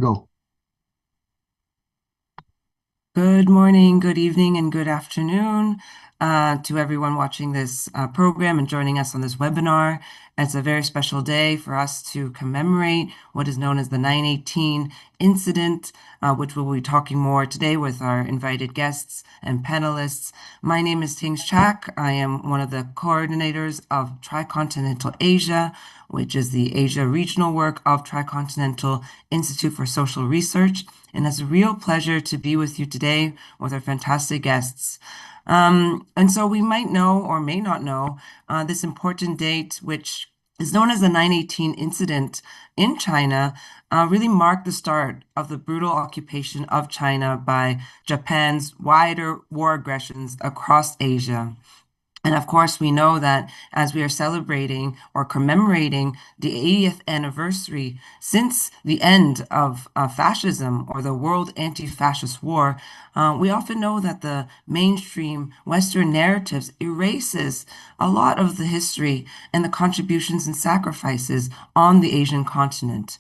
Go. Good morning, good evening, and good afternoon to everyone watching this program and joining us on this webinar. It's a very special day for us to commemorate what is known as the 9/18 incident, which we'll be talking more today with our invited guests and panelists. My name is Ting Chak. I am one of the coordinators of Tricontinental Asia, which is the Asia regional work of Tricontinental Institute for Social Research. And it's a real pleasure to be with you today with our fantastic guests. And so we might know or may not know this important date, which is known as the 9/18 incident in China, really marked the start of the brutal occupation of China by Japan's wider war aggressions across Asia. And of course, we know that as we are celebrating or commemorating the 80th anniversary since the end of fascism or the World Anti-Fascist War, we often know that the mainstream Western narratives erases a lot of the history and the contributions and sacrifices on the Asian continent.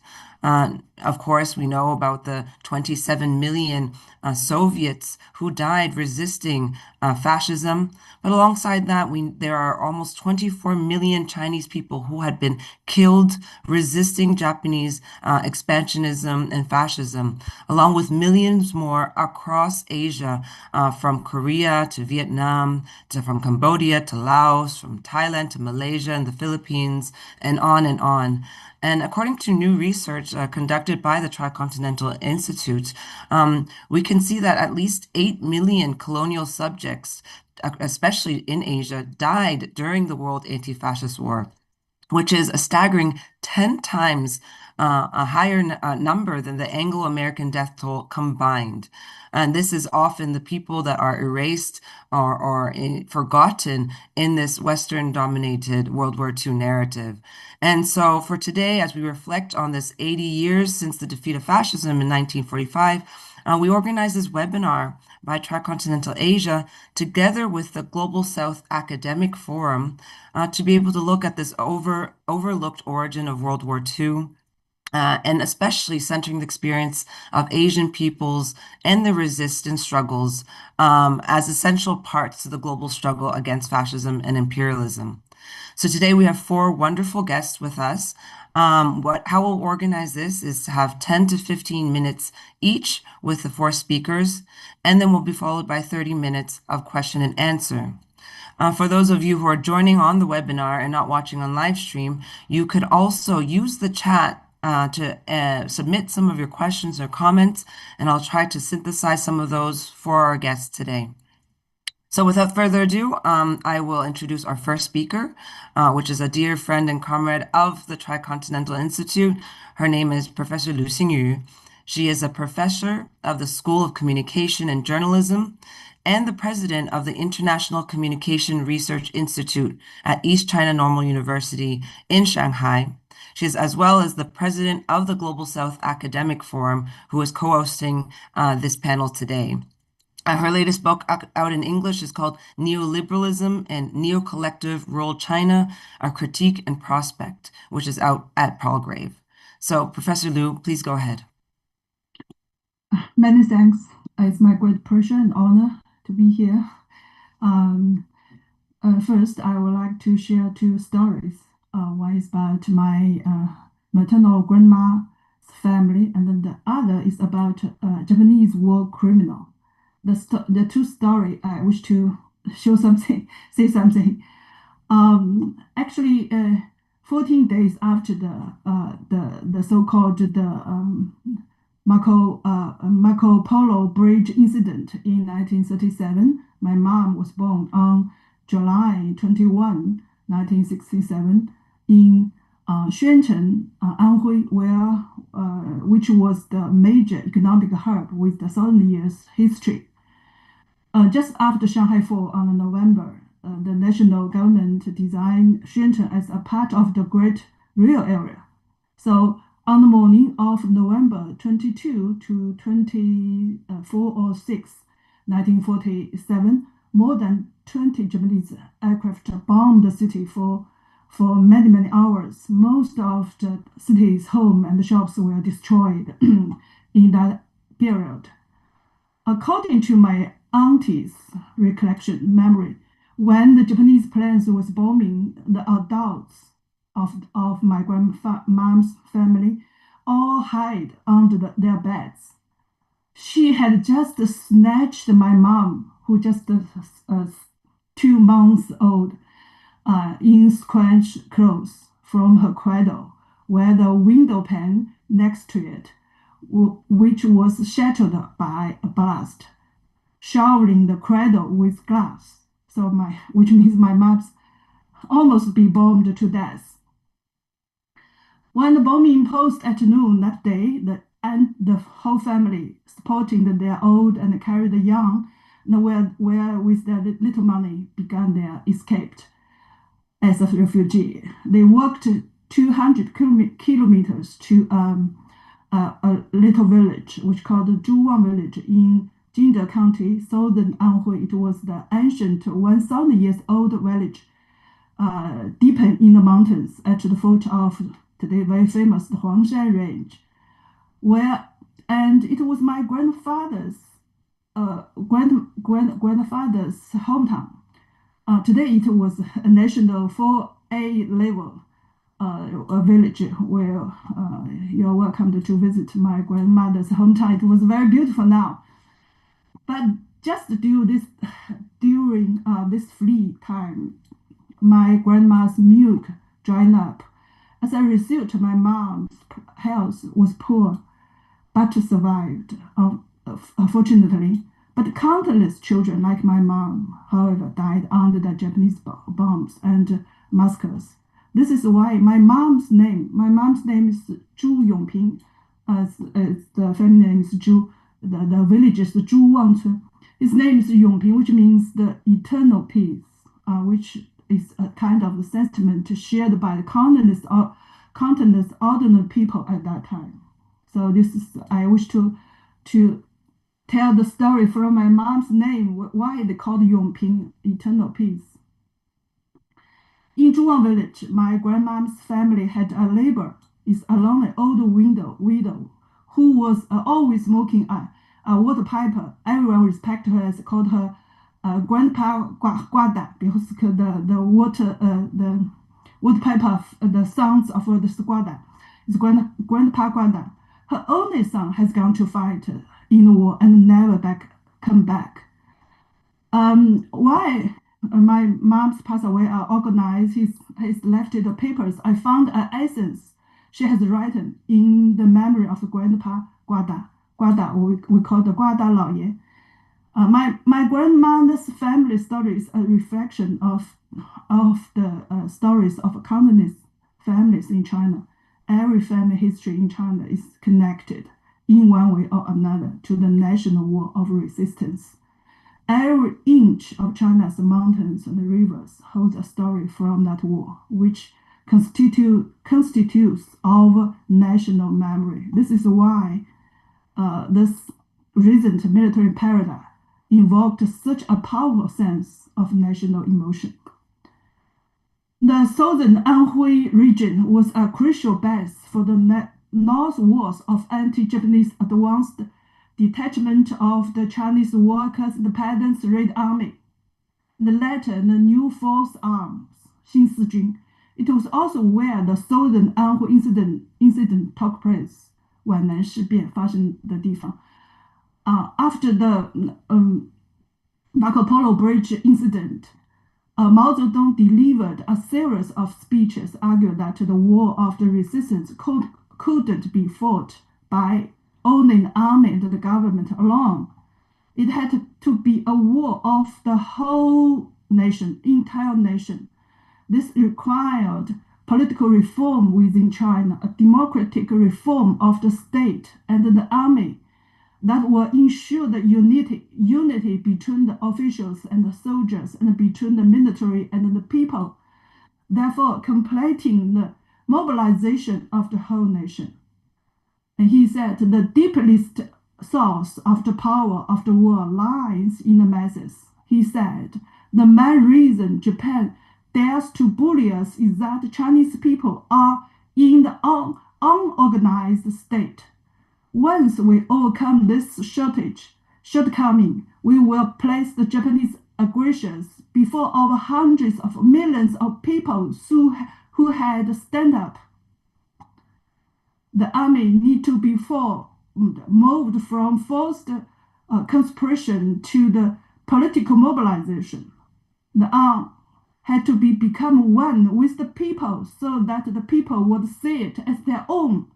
Of course, we know about the 27 million Soviets who died resisting fascism. But alongside that, there are almost 24 million Chinese people who had been killed resisting Japanese expansionism and fascism, along with millions more across Asia, from Korea to Vietnam, from Cambodia to Laos, from Thailand to Malaysia and the Philippines, and on and on. And according to new research conducted by the Tricontinental Institute, we can see that at least 8 million colonial subjects, especially in Asia, died during the World Anti-Fascist War, which is a staggering 10 times a higher number than the Anglo-American death toll combined. And this is often the people that are erased or forgotten in this Western-dominated World War II narrative. And so for today, as we reflect on this 80 years since the defeat of fascism in 1945, we organized this webinar by Tricontinental Asia together with the Global South Academic Forum to be able to look at this overlooked origin of World War II, and especially centering the experience of Asian peoples and the resistance struggles as essential parts to the global struggle against fascism and imperialism. So today we have four wonderful guests with us. How we'll organize this is to have 10 to 15 minutes each with the four speakers, and then we'll be followed by 30 minutes of question and answer. For those of you who are joining on the webinar and not watching on live stream, you could also use the chat to submit some of your questions or comments, and I'll try to synthesize some of those for our guests today. So without further ado, I will introduce our first speaker, which is a dear friend and comrade of the Tricontinental Institute. Her name is Professor Lu Xingyu. She is a professor of the School of Communication and Journalism and the president of the International Communication Research Institute at East China Normal University in Shanghai. She is as well as the president of the Global South Academic Forum, who is co-hosting this panel today. Her latest book out in English is called Neoliberalism and Neo-Collective Rural China, A Critique and Prospect, which is out at Palgrave. So, Professor Liu, please go ahead. Many thanks. It's my great pleasure and honor to be here. First, I would like to share two stories. One is about my maternal grandma's family, and then the other is about a Japanese war criminal. The two stories I wish to show something, say something. Actually, 14 days after the so-called Marco Polo Bridge incident in 1937, my mom was born on July 21, 1967, in Xuancheng, Anhui, which was the major economic hub with the thousand years history. Just after Shanghai Fall on November, the national government designed Shenzhen as a part of the Great Rail Area. So on the morning of November 22 to 24 or 6, 1947, more than 20 Japanese aircraft bombed the city for for many, many hours. Most of the city's home and shops were destroyed in that period. According to my auntie's recollection memory, when the Japanese planes was bombing, the adults of my grandmom's family all hid under their beds. She had just snatched my mom, who just 2 months old, in squash clothes from her cradle, where the window pane next to it, which was shattered by a blast, showering the cradle with glass. So which means my mom's almost be bombed to death. When the bombing post at noon that day, the whole family, supporting their old and carried the young, where with their little money began their escape as a refugee. They walked 200 kilometers to a little village, which called Zhuwang village in Jingde County, southern Anhui. It was the ancient 1,000 years old village, deep in the mountains at the foot of today very famous Huangshan Range, and it was my grandfather's grandfather's hometown. Today it was a national 4A level a village where you're welcome to visit my grandmother's hometown. It was very beautiful now. But just during this free time, my grandma's milk dried up. As a result, my mom's health was poor, but survived, fortunately. But countless children, like my mom, however, died under the Japanese bombs and massacres. This is why my mom's name is Zhu Yongping, as the family name is Zhu. The village is Zhu Wangcun. His name is Yongping, which means the eternal peace, which is a kind of sentiment shared by the countless ordinary people at that time. So I wish to tell the story from my mom's name, why they called Yongping eternal peace. In Zhuwang village, my grandmom's family had a neighbor, is a lonely old widow, who was always smoking a water pipe. Everyone respected her as called her Grandpa Guada, because the water pipe of the sons of the Guada is Grandpa Guada. Her only son has gone to fight in the war and never come back. Why my mom's passed away, I organized his lefted papers. I found an essence she has written in the memory of Grandpa Guada. We call the Guada Laoye. My grandmother's family story is a reflection of the stories of countless families in China. Every family history in China is connected in one way or another to the national war of resistance. Every inch of China's mountains and rivers holds a story from that war, which constitutes our national memory. This is why this recent military paradigm invoked such a powerful sense of national emotion. The southern Anhui region was a crucial base for the north walls of anti-Japanese advanced detachment of the Chinese Workers' Independence Red Army, the latter the New Force Arms, 新四军. It was also where the southern Anhui incident took place, 皖南事变发生的地方. After the Marco Polo Bridge incident, Mao Zedong delivered a series of speeches arguing that the war of the resistance couldn't be fought by only the army and the government alone. It had to be a war of the whole nation, entire nation. This required political reform within China, a democratic reform of the state and the army that will ensure the unity between the officials and the soldiers and between the military and the people, therefore completing the mobilization of the whole nation. And he said the deepest source of the power of the war lies in the masses. He said the main reason Japan dares to bully us is that Chinese people are in the unorganized state. Once we overcome this shortcoming, we will place the Japanese aggressions before our hundreds of millions of people who had stand up. The army need to be moved from forced conscription to the political mobilization. The arm had to become one with the people so that the people would see it as their own.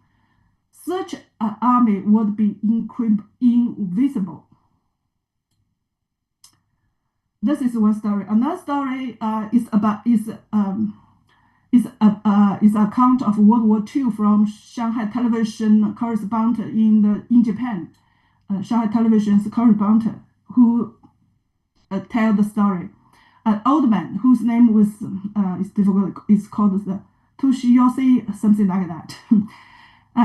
Such an army would be invisible. This is one story. Another story is account of World War II from Shanghai television correspondent in Japan. Shanghai television's correspondent who tell the story. An old man whose name was is difficult. It's called the Toshiyoshi, something like that.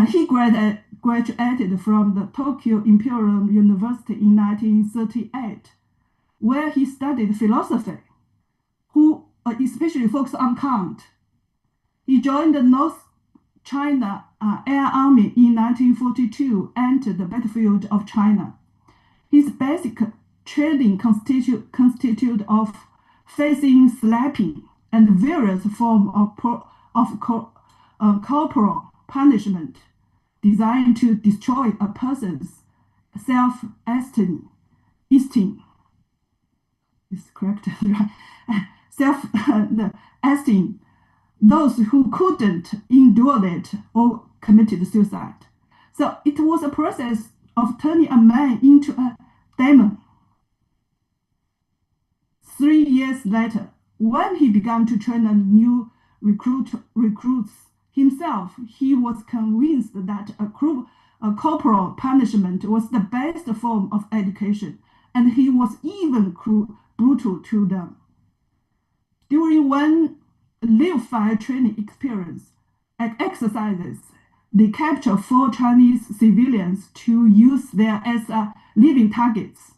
He graduated from the Tokyo Imperial University in 1938, where he studied philosophy, who especially focused on Kant. He joined the North China Air Army in 1942, entered the battlefield of China. His basic training constituted of facing slapping and various forms of corporal punishment designed to destroy a person's self-esteem. Is correct, right? Self-esteem. Those who couldn't endure it or committed suicide. So it was a process of turning a man into a demon. 3 years later, when he began to train a new recruits himself, he was convinced that a corporal punishment was the best form of education, and he was even brutal to them. During one live fire training exercises, they captured 4 Chinese civilians to use them as living targets.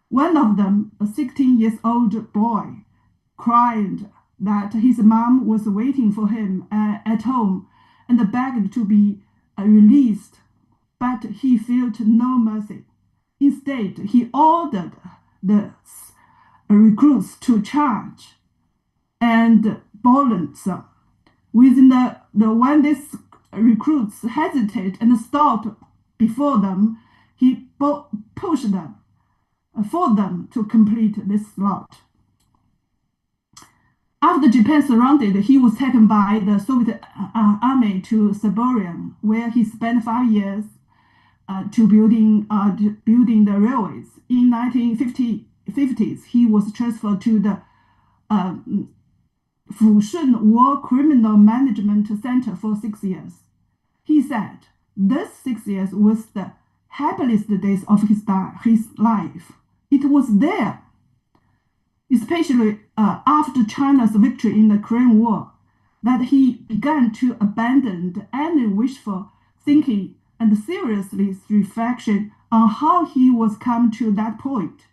One of them, a 16-year-old boy, cried that his mom was waiting for him at home and begged to be released, but he felt no mercy. Instead, he ordered the recruits to charge and violence. Within when these recruits hesitate and stop before them, he pushed them for them to complete this slaughter. After Japan surrounded, he was taken by the Soviet army to Siberia, where he spent 5 years to building the railways. In 1950s, he was transferred to the Fushun War Criminal Management Center for 6 years. He said, "This 6 years was the happiest days of his life. It was there, especially after China's victory in the Korean War, that he began to abandon any wishful thinking and seriously reflection on how he was come to that point.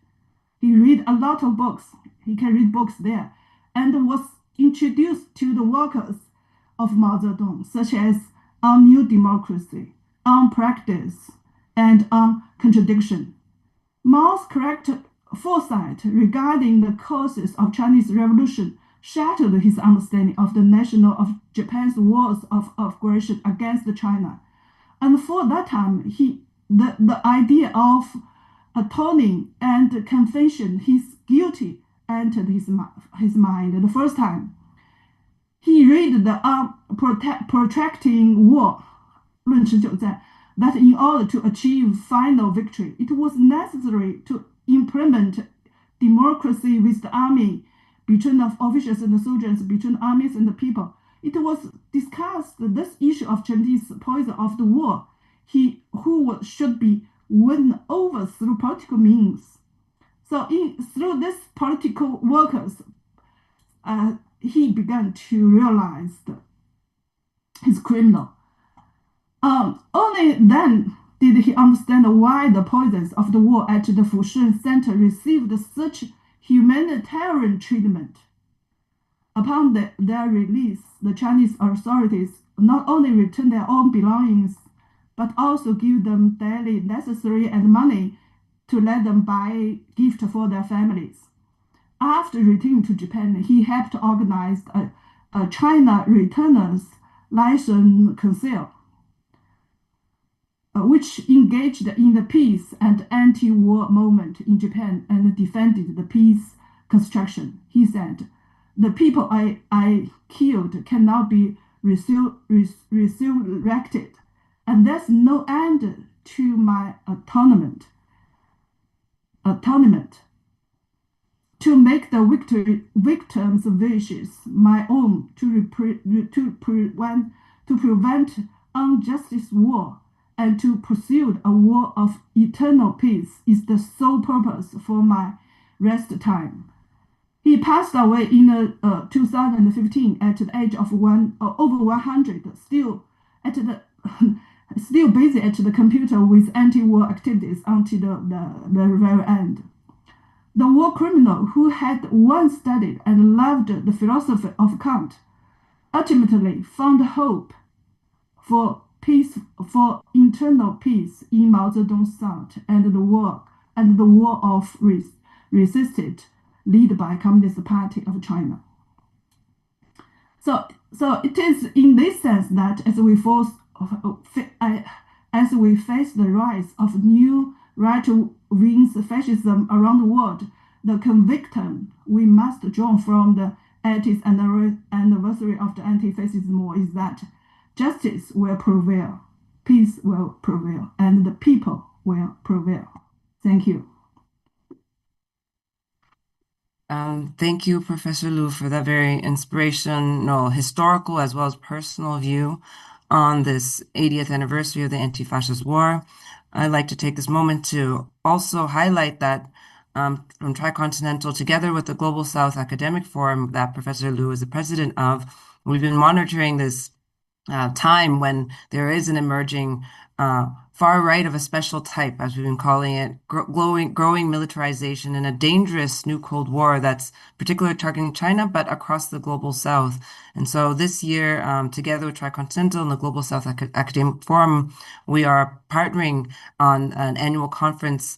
He read a lot of books. He can read books there, and was introduced to the workers of Mao Zedong, such as on new democracy, on practice, and on contradiction. Mao's correct foresight regarding the causes of Chinese Revolution shattered his understanding of the national of Japan's wars of aggression against China. And for that time, the idea of atoning and confession his guilty entered his mind the first time. He read the protracting war, 论持久战, that in order to achieve final victory, it was necessary to implement democracy with the army, between the officials and the soldiers, between armies and the people. It was discussed this issue of Chinese poison of the war, who should be won over through political means. So through this political workers, he began to realize his criminal. Only then did he understand why the poisons of the war at the Fushun Center received such humanitarian treatment. Upon their release, the Chinese authorities not only return their own belongings, but also give them daily necessary and money to let them buy gifts for their families. After returning to Japan, he helped organize a China Returners License Council, which engaged in the peace and anti-war movement in Japan and defended the peace construction. He said, "The people I killed cannot be resurrected, and there's no end to my atonement. Atonement to make the victims' wishes my own, to prevent unjust war, and to pursue a war of eternal peace is the sole purpose for my rest time." He passed away in 2015 at the age of over 100, still at the still busy at the computer with anti-war activities until the very end. The war criminal who had once studied and loved the philosophy of Kant ultimately found hope for peace, for internal peace in Mao Zedong's thought and the war of resisted, led by Communist Party of China. So it is in this sense that as we face the rise of new right-wing fascism around the world, the conviction we must draw from the 80th anniversary of the anti-fascism war is that justice will prevail, peace will prevail, and the people will prevail. Thank you. Thank you, Professor Liu, for that very inspirational, historical, as well as personal view on this 80th anniversary of the anti-fascist war. I'd like to take this moment to also highlight that from Tricontinental, together with the Global South Academic Forum that Professor Liu is the president of, we've been monitoring this time when there is an emerging far right of a special type, as we've been calling it, growing militarization and a dangerous new Cold War that's particularly targeting China, but across the Global South. And so this year, together with Tricontinental and the Global South Academic Forum, we are partnering on an annual conference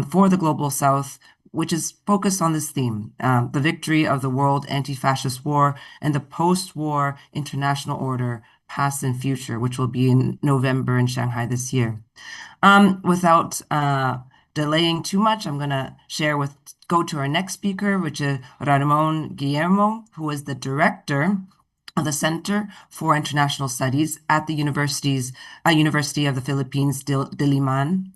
for the Global South, which is focused on this theme, the victory of the world anti-fascist war and the post-war international order, past and future, which will be in November in Shanghai this year. Without delaying too much, I'm going to go to our next speaker, which is Ramon Guillermo, who is the director of the Center for International Studies at the University of the Philippines, Diliman.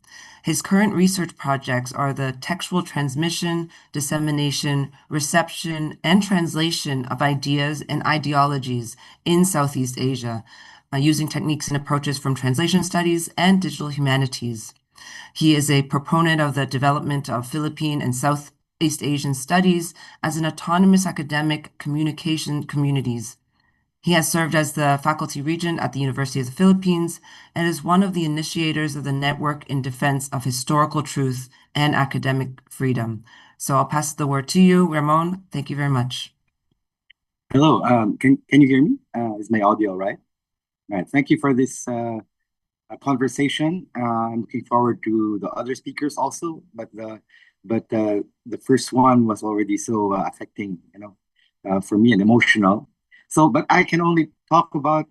His current research projects are the textual transmission, dissemination, reception, and translation of ideas and ideologies in Southeast Asia, using techniques and approaches from translation studies and digital humanities. He is a proponent of the development of Philippine and Southeast Asian studies as an autonomous academic communication communities. He has served as the faculty regent at the University of the Philippines and is one of the initiators of the Network in Defense of Historical Truth and Academic Freedom. So I'll pass the word to you, Ramon. Thank you very much. Hello, can you hear me? Is my audio right? All right, thank you for this conversation. I'm looking forward to the other speakers also, but the first one was already so affecting, for me and emotional. So, but I can only talk about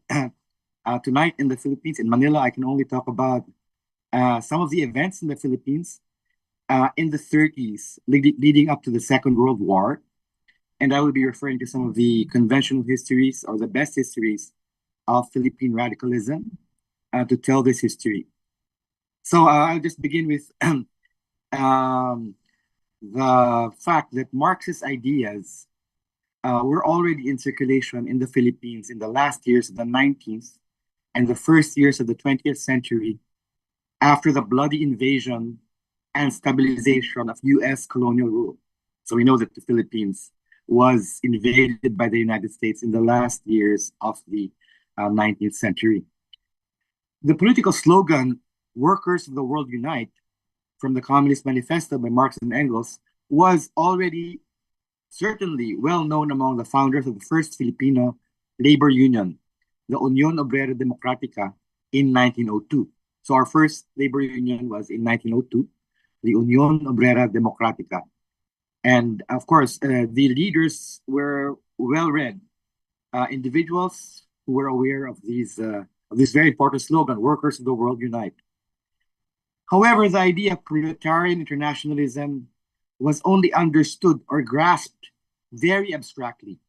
tonight in the Philippines, in Manila. I can only talk about some of the events in the Philippines in the 30s, leading up to the Second World War. And I will be referring to some of the conventional histories or the best histories of Philippine radicalism to tell this history. So I'll just begin with the fact that Marxist ideas were already in circulation in the Philippines in the last years of the 19th and the first years of the 20th century after the bloody invasion and stabilization of US colonial rule. So we know that the Philippines was invaded by the United States in the last years of the 19th century. The political slogan, "Workers of the World Unite," from the Communist Manifesto by Marx and Engels, was already certainly well known among the founders of the first Filipino labor union, the Unión Obrera Democrática, in 1902. So our first labor union was in 1902, the Unión Obrera Democrática. And of course, the leaders were well-read individuals who were aware of this very important slogan, "Workers of the world unite." However, the idea of proletarian internationalism was only understood or grasped very abstractly.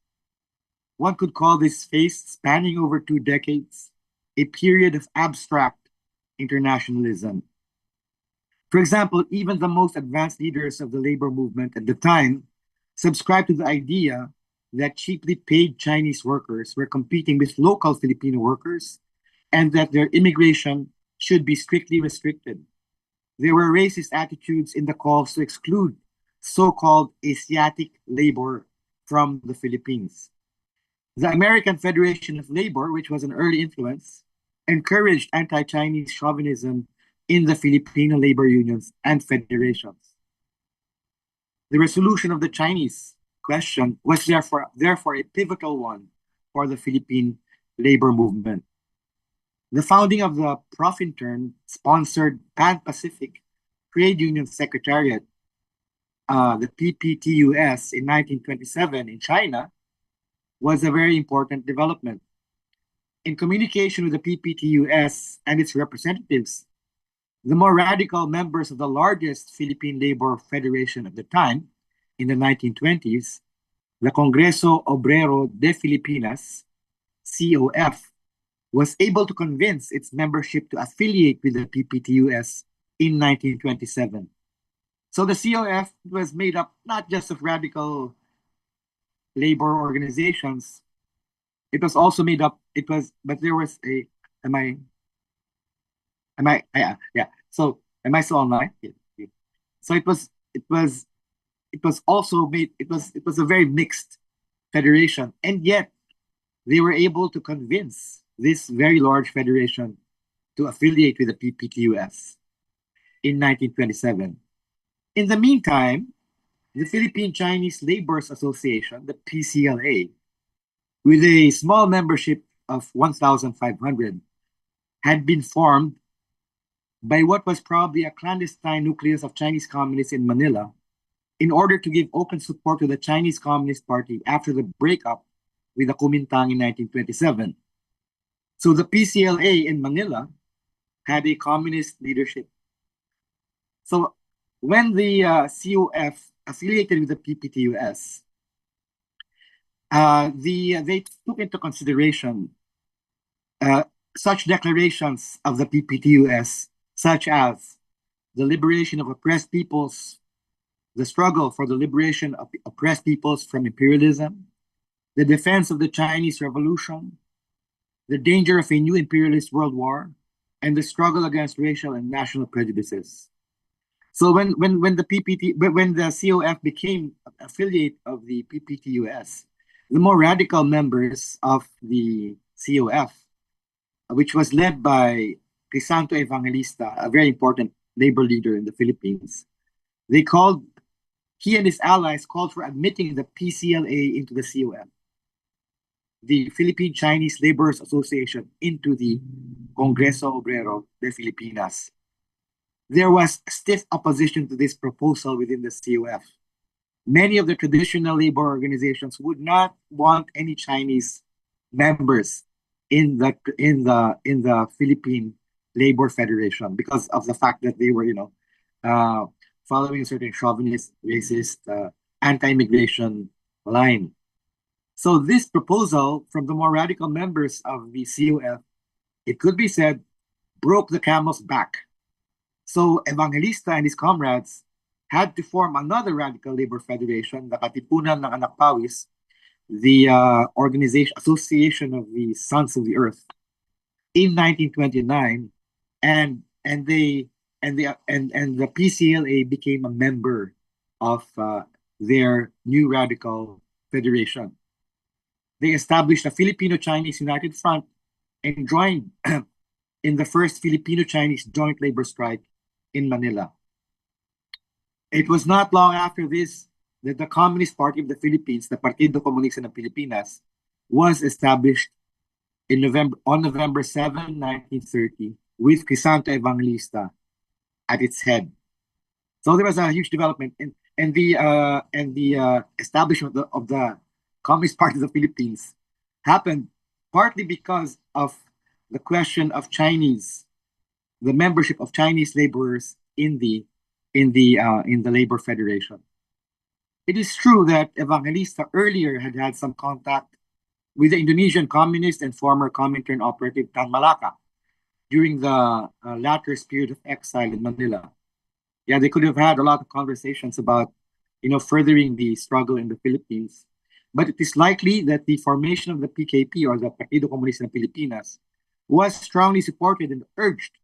One could call this phase, spanning over 2 decades, a period of abstract internationalism. For example, even the most advanced leaders of the labor movement at the time subscribed to the idea that cheaply paid Chinese workers were competing with local Filipino workers and that their immigration should be strictly restricted. There were racist attitudes in the calls to exclude so-called Asiatic labor from the Philippines. The American Federation of Labor, which was an early influence, encouraged anti-Chinese chauvinism in the Filipino labor unions and federations. The resolution of the Chinese question was therefore a pivotal one for the Philippine labor movement. The founding of the Profintern-sponsored Pan-Pacific Trade Union Secretariat, the PPTUS, in 1927 in China, was a very important development. In communication with the PPTUS and its representatives, the more radical members of the largest Philippine labor federation at the time, in the 1920s, the Congreso Obrero de Filipinas, COF, was able to convince its membership to affiliate with the PPTUS in 1927. So the COF was made up not just of radical labor organizations, it was also made up, but there was yeah. So am I still online? Yeah, yeah. So it was also made, it was a very mixed federation, and yet they were able to convince this very large federation to affiliate with the PPTUS in 1927. In the meantime, the Philippine Chinese Laborers Association, the PCLA, with a small membership of 1,500, had been formed by what was probably a clandestine nucleus of Chinese communists in Manila in order to give open support to the Chinese Communist Party after the breakup with the Kuomintang in 1927. So the PCLA in Manila had a communist leadership. So when the COF affiliated with the PPTUS, they took into consideration such declarations of the PPTUS, such as the liberation of oppressed peoples, the struggle for the liberation of oppressed peoples from imperialism, the defense of the Chinese Revolution, the danger of a new imperialist world war, and the struggle against racial and national prejudices. So when the COF became affiliate of the PPTUS, the more radical members of the COF, which was led by Crisanto Evangelista, a very important labor leader in the Philippines, he and his allies called for admitting the PCLA into the COF, the Philippine Chinese Laborers Association, into the Congreso Obrero de Filipinas. There was stiff opposition to this proposal within the COF. Many of the traditional labor organizations would not want any Chinese members in the Philippine Labor Federation because of the fact that they were, following a certain chauvinist, racist, anti-immigration line. So this proposal from the more radical members of the COF, it could be said, broke the camel's back. So Evangelista and his comrades had to form another radical labor federation, the Katipunan ng Anak Pawis, the Association of the Sons of the Earth, in 1929, and the PCLA became a member of their new radical federation. They established a Filipino-Chinese United Front and joined in the first Filipino-Chinese joint labor strike in Manila. It was not long after this that the Communist Party of the Philippines, the Partido Comunista ng Pilipinas, was established on November 7, 1930, with Crisanto Evangelista at its head. So there was a huge development, and the establishment of the Communist Party of the Philippines happened partly because of the question of the membership of Chinese laborers in the labor federation. It is true that Evangelista earlier had some contact with the Indonesian communist and former Comintern operative Tan Malaka during the latter's period of exile in Manila. Yeah, they could have had a lot of conversations about, furthering the struggle in the Philippines. But it is likely that the formation of the PKP, or the Partido Comunista ng Pilipinas, was strongly supported and urged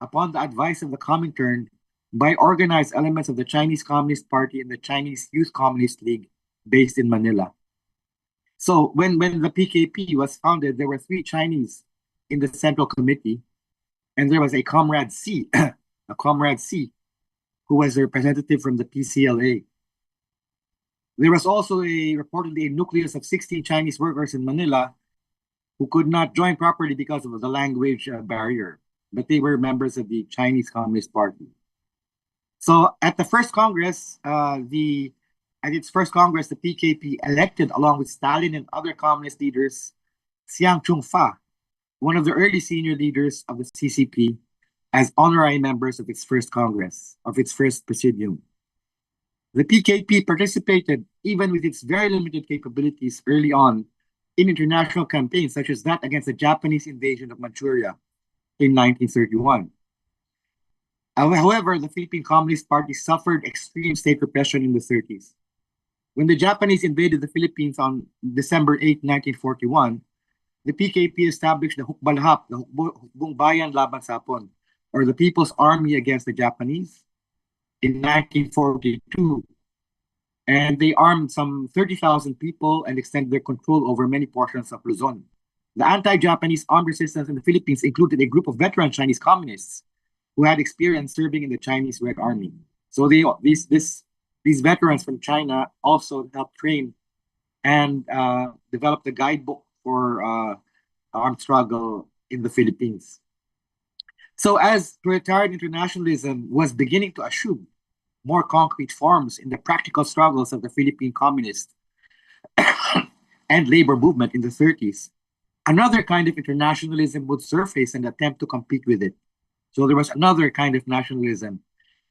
upon the advice of the Comintern by organized elements of the Chinese Communist Party and the Chinese Youth Communist League based in Manila. So when the PKP was founded, there were 3 Chinese in the Central Committee, and there was a Comrade C, who was a representative from the PCLA. There was also reportedly a nucleus of 16 Chinese workers in Manila who could not join properly because of the language barrier, but they were members of the Chinese Communist Party. So at the first Congress, the PKP elected, along with Stalin and other communist leaders, Xiang Chung-fa, one of the early senior leaders of the CCP, as honorary members of its first Congress, of its first presidium. The PKP participated, even with its very limited capabilities early on, in international campaigns such as that against the Japanese invasion of Manchuria in 1931. However, the Philippine Communist Party suffered extreme state repression in the 30s. When the Japanese invaded the Philippines on December 8, 1941, the PKP established the Hukbalhap, the Hukbong Bayan Laban sa Hapon, or the People's Army against the Japanese, in 1942. And they armed some 30,000 people and extended their control over many portions of Luzon. The anti-Japanese armed resistance in the Philippines included a group of veteran Chinese communists who had experience serving in the Chinese Red Army. So these veterans from China also helped train and develop the guidebook for armed struggle in the Philippines. So as proletarian internationalism was beginning to assume more concrete forms in the practical struggles of the Philippine communist and labor movement in the 30s, another kind of internationalism would surface and attempt to compete with it. So there was another kind of nationalism.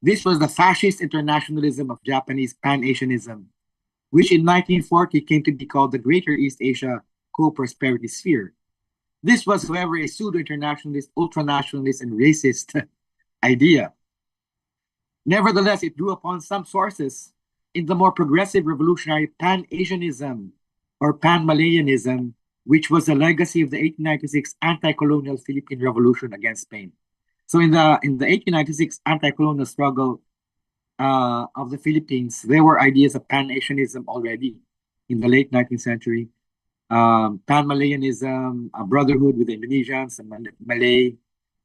This was the fascist internationalism of Japanese Pan-Asianism, which in 1940 came to be called the Greater East Asia Co-Prosperity Sphere. This was, however, a pseudo-internationalist, ultranationalist, and racist idea. Nevertheless, it drew upon some sources in the more progressive revolutionary Pan-Asianism or Pan-Malayanism, which was a legacy of the 1896 anti-colonial Philippine Revolution against Spain. So in the 1896 anti-colonial struggle of the Philippines, there were ideas of Pan-Asianism already in the late 19th century. Pan-Malayanism, a brotherhood with the Indonesians and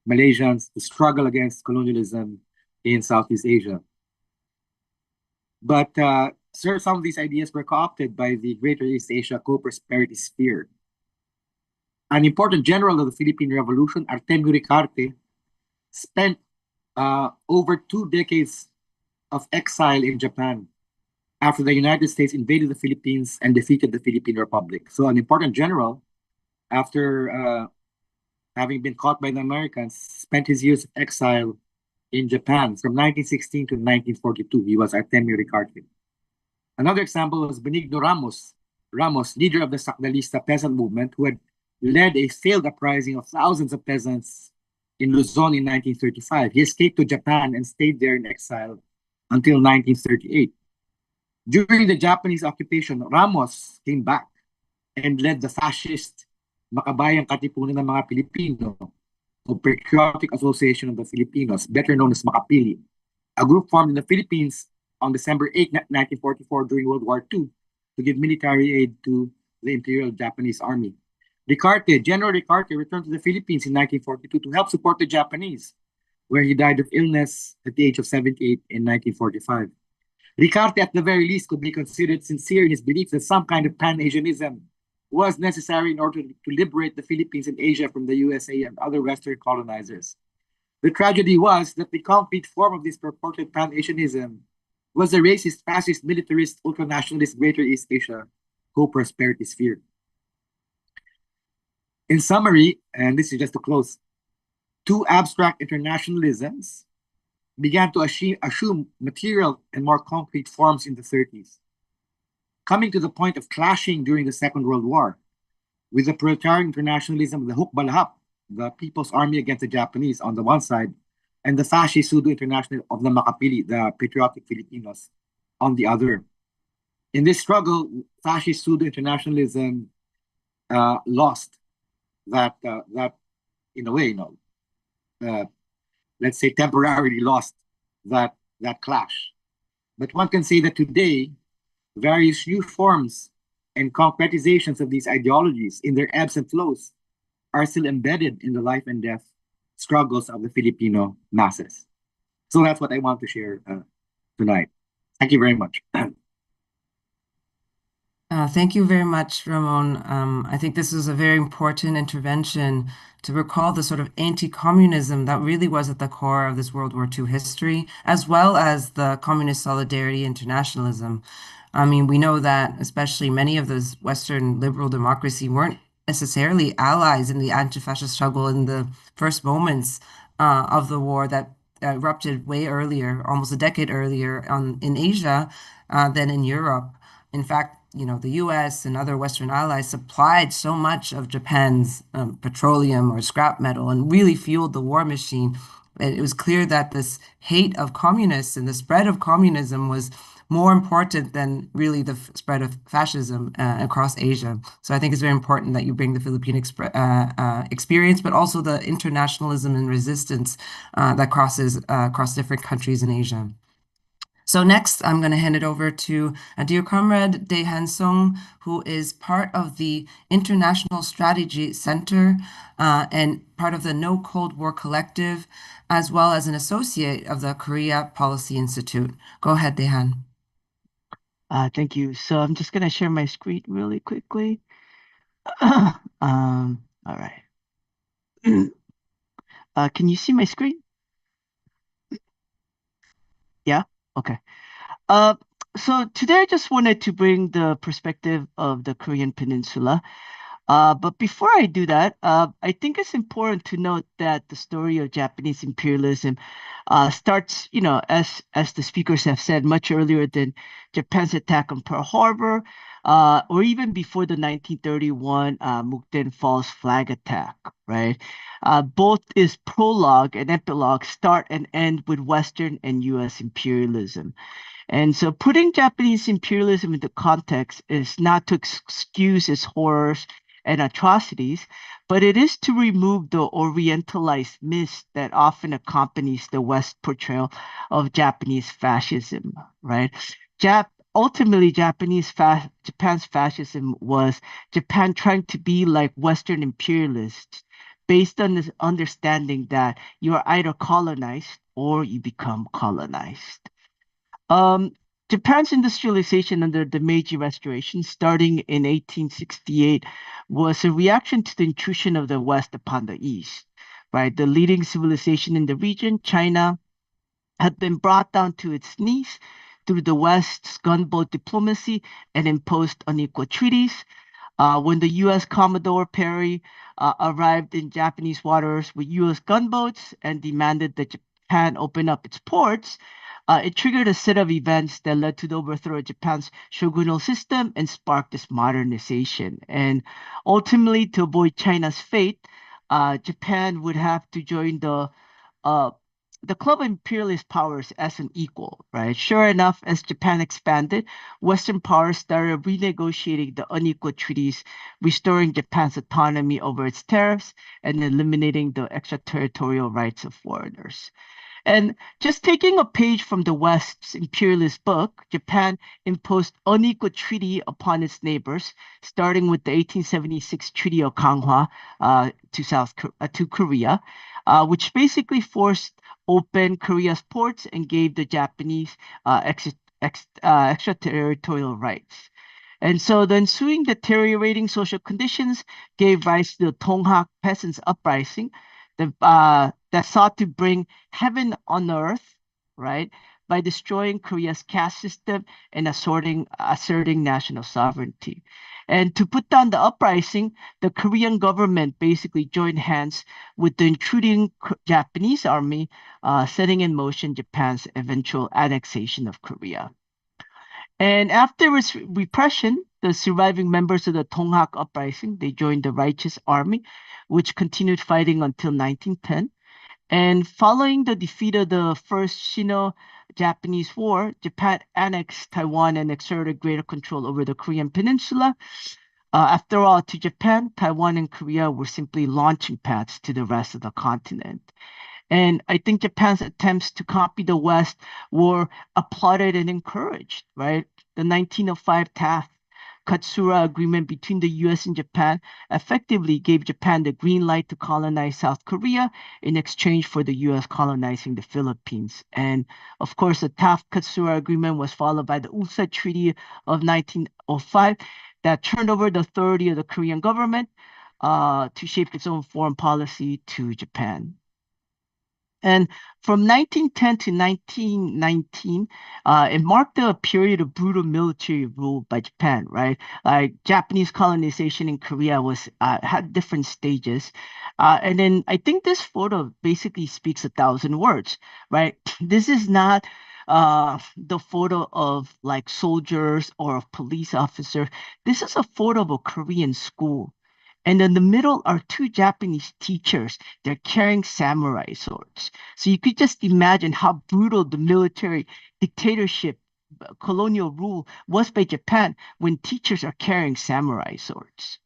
Malaysians to struggle against colonialism in Southeast Asia. But some of these ideas were co-opted by the Greater East Asia Co-Prosperity Sphere. An important general of the Philippine Revolution, Artemio Ricarte, spent over 2 decades of exile in Japan after the United States invaded the Philippines and defeated the Philippine Republic. So an important general, after having been caught by the Americans, spent his years of exile in Japan from 1916 to 1942. He was Artemio Ricarte. Another example was Benigno Ramos, leader of the Sacdalista peasant movement, who had led a failed uprising of thousands of peasants in Luzon in 1935. He escaped to Japan and stayed there in exile until 1938. During the Japanese occupation, Ramos came back and led the fascist Makabayang Katipunan ng mga Pilipino, or Patriotic Association of the Filipinos, better known as Makapili, a group formed in the Philippines on December 8, 1944 during World War II to give military aid to the Imperial Japanese Army. General Ricarte returned to the Philippines in 1942 to help support the Japanese, where he died of illness at the age of 78 in 1945. Ricarte, at the very least, could be considered sincere in his belief that some kind of Pan-Asianism was necessary in order to liberate the Philippines and Asia from the USA and other Western colonizers. The tragedy was that the concrete form of this purported Pan-Asianism was the racist, fascist, militarist, ultranationalist Greater East Asia co-prosperity sphere. In summary, and this is just to close, two abstract internationalisms began to assume material and more concrete forms in the 30s, coming to the point of clashing during the Second World War with the proletarian internationalism of the Hukbalahap, the People's Army against the Japanese on the one side, and the fascist pseudo-international of the Makapili, the patriotic Filipinos, on the other. In this struggle, fascist pseudo-internationalism lost that, in a way, let's say temporarily lost that clash. But one can say that today, various new forms and concretizations of these ideologies in their ebbs and flows are still embedded in the life and death struggles of the Filipino masses. So that's what I want to share tonight. Thank you very much. Thank you very much, Ramon. I think this is a very important intervention to recall the sort of anti-communism that really was at the core of this World War II history, as well as the communist solidarity internationalism. I mean, we know that especially many of those Western liberal democracy weren't necessarily allies in the anti-fascist struggle in the first moments of the war that erupted way earlier, almost a decade earlier in Asia than in Europe. In fact, the US and other Western allies supplied so much of Japan's petroleum or scrap metal and really fueled the war machine. It was clear that this hate of communists and the spread of communism was more important than really the spread of fascism across Asia. So I think it's very important that you bring the Philippine experience, but also the internationalism and resistance that crosses across different countries in Asia. So next, I'm going to hand it over to a dear comrade, Dae Han Sung, who is part of the International Strategy Center and part of the No Cold War Collective, as well as an associate of the Korea Policy Institute. Go ahead, Dae Han. Thank you. So I'm just going to share my screen really quickly. All right. Can you see my screen? Yeah? Okay. So today I just wanted to bring the perspective of the Korean Peninsula. But before I do that, I think it's important to note that the story of Japanese imperialism starts, as the speakers have said, much earlier than Japan's attack on Pearl Harbor, or even before the 1931 Mukden Falls flag attack, right? Both its prologue and epilogue start and end with Western and U.S. imperialism. And so putting Japanese imperialism into context is not to excuse its horrors and atrocities, but it is to remove the orientalized mist that often accompanies the West portrayal of Japanese fascism, right? Ultimately, Japan's fascism was Japan trying to be like Western imperialists based on this understanding that you are either colonized or you become colonized. Japan's industrialization under the Meiji Restoration, starting in 1868, was a reaction to the intrusion of the West upon the East. Right, the leading civilization in the region, China, had been brought down to its knees through the West's gunboat diplomacy and imposed unequal treaties. When the U.S. Commodore Perry arrived in Japanese waters with U.S. gunboats and demanded that Japan open up its ports, it triggered a set of events that led to the overthrow of Japan's shogunal system and sparked this modernization. And ultimately, to avoid China's fate, Japan would have to join the club of imperialist powers as an equal, right? Sure enough, as Japan expanded, Western powers started renegotiating the unequal treaties, restoring Japan's autonomy over its tariffs and eliminating the extraterritorial rights of foreigners. And just taking a page from the West's imperialist book, Japan imposed unequal treaty upon its neighbors, starting with the 1876 Treaty of Ganghwa to Korea, which basically forced open Korea's ports and gave the Japanese extraterritorial rights. And so the ensuing deteriorating social conditions gave rise to the Tonghak Peasants' Uprising that sought to bring heaven on earth, right, by destroying Korea's caste system and asserting national sovereignty. And to put down the uprising, the Korean government basically joined hands with the intruding Japanese army, setting in motion Japan's eventual annexation of Korea. And after repression, the surviving members of the Tonghak Uprising, they joined the Righteous Army, which continued fighting until 1910. And following the defeat of the First Sino-Japanese War, Japan annexed Taiwan and exerted greater control over the Korean peninsula. After all, to Japan, Taiwan and Korea were simply launching pads to the rest of the continent. And I think Japan's attempts to copy the West were applauded and encouraged, right? The 1905 Taft-Katsura Agreement between the US and Japan effectively gave Japan the green light to colonize South Korea in exchange for the US colonizing the Philippines. And of course, the Taft-Katsura Agreement was followed by the USA Treaty of 1905 that turned over the authority of the Korean government to shape its own foreign policy to Japan. And from 1910 to 1919, it marked a period of brutal military rule by Japan, right? Like Japanese colonization in Korea was had different stages. And then I think this photo basically speaks 1,000 words, right? This is not the photo of like soldiers or of police officers. This is a photo of a Korean school. And in the middle are two Japanese teachers. They're carrying samurai swords. So you could just imagine how brutal the military dictatorship, colonial rule was by Japan when teachers are carrying samurai swords.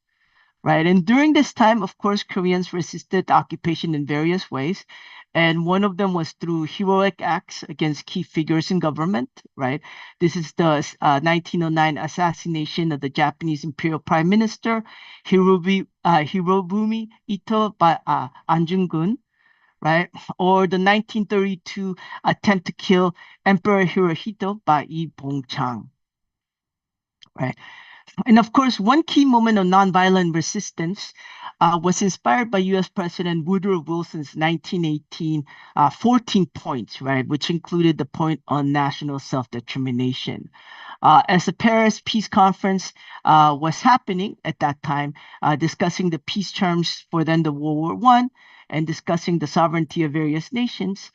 Right. And during this time, of course, Koreans resisted occupation in various ways. And one of them was through heroic acts against key figures in government. Right. This is the 1909 assassination of the Japanese Imperial Prime Minister Hirobumi Ito by An Jung-gun. Right. Or the 1932 attempt to kill Emperor Hirohito by Yi Bong-chang. Right. And of course, one key moment of nonviolent resistance was inspired by US President Woodrow Wilson's 1918 14 points, right, which included the point on national self-determination. As the Paris Peace Conference was happening at that time, discussing the peace terms for then the World War I and discussing the sovereignty of various nations,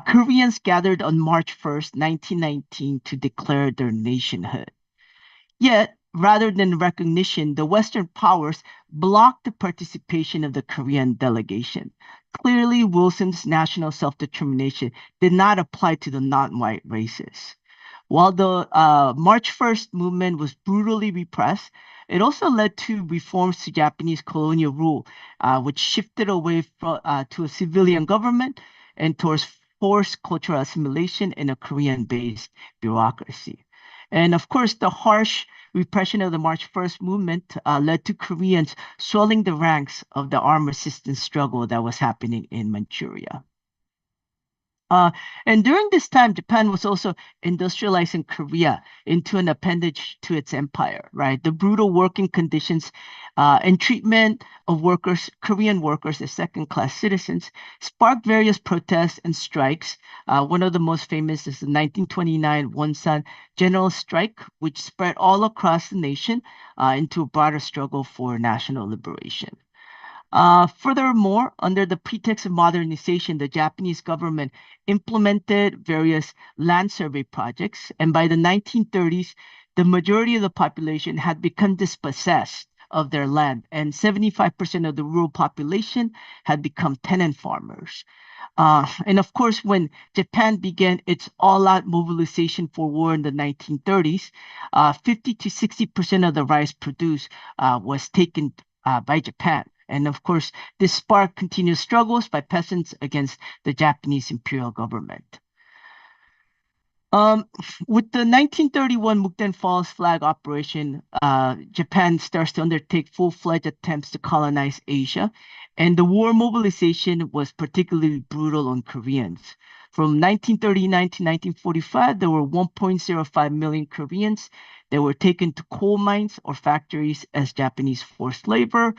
Koreans gathered on March 1st, 1919 to declare their nationhood. Yet, rather than recognition, the Western powers blocked the participation of the Korean delegation. Clearly, Wilson's national self-determination did not apply to the non-white races. While the March 1st movement was brutally repressed, it also led to reforms to Japanese colonial rule, which shifted away to a civilian government and towards forced cultural assimilation in a Korean-based bureaucracy. And of course, the harsh repression of the March 1st movement led to Koreans swelling the ranks of the armed resistance struggle that was happening in Manchuria. And during this time, Japan was also industrializing Korea into an appendage to its empire, right? The brutal working conditions and treatment of Korean workers as second-class citizens sparked various protests and strikes. One of the most famous is the 1929 Wonsan general strike, which spread all across the nation into a broader struggle for national liberation. Furthermore, under the pretext of modernization, the Japanese government implemented various land survey projects, and by the 1930s, the majority of the population had become dispossessed of their land, and 75% of the rural population had become tenant farmers. And of course, when Japan began its all-out mobilization for war in the 1930s, 50 to 60% of the rice produced was taken by Japan. And of course, this sparked continuous struggles by peasants against the Japanese imperial government. With the 1931 Mukden Falls flag operation, Japan starts to undertake full-fledged attempts to colonize Asia, and the war mobilization was particularly brutal on Koreans. From 1939 to 1945, there were 1.05 million Koreans that were taken to coal mines or factories as Japanese forced labor.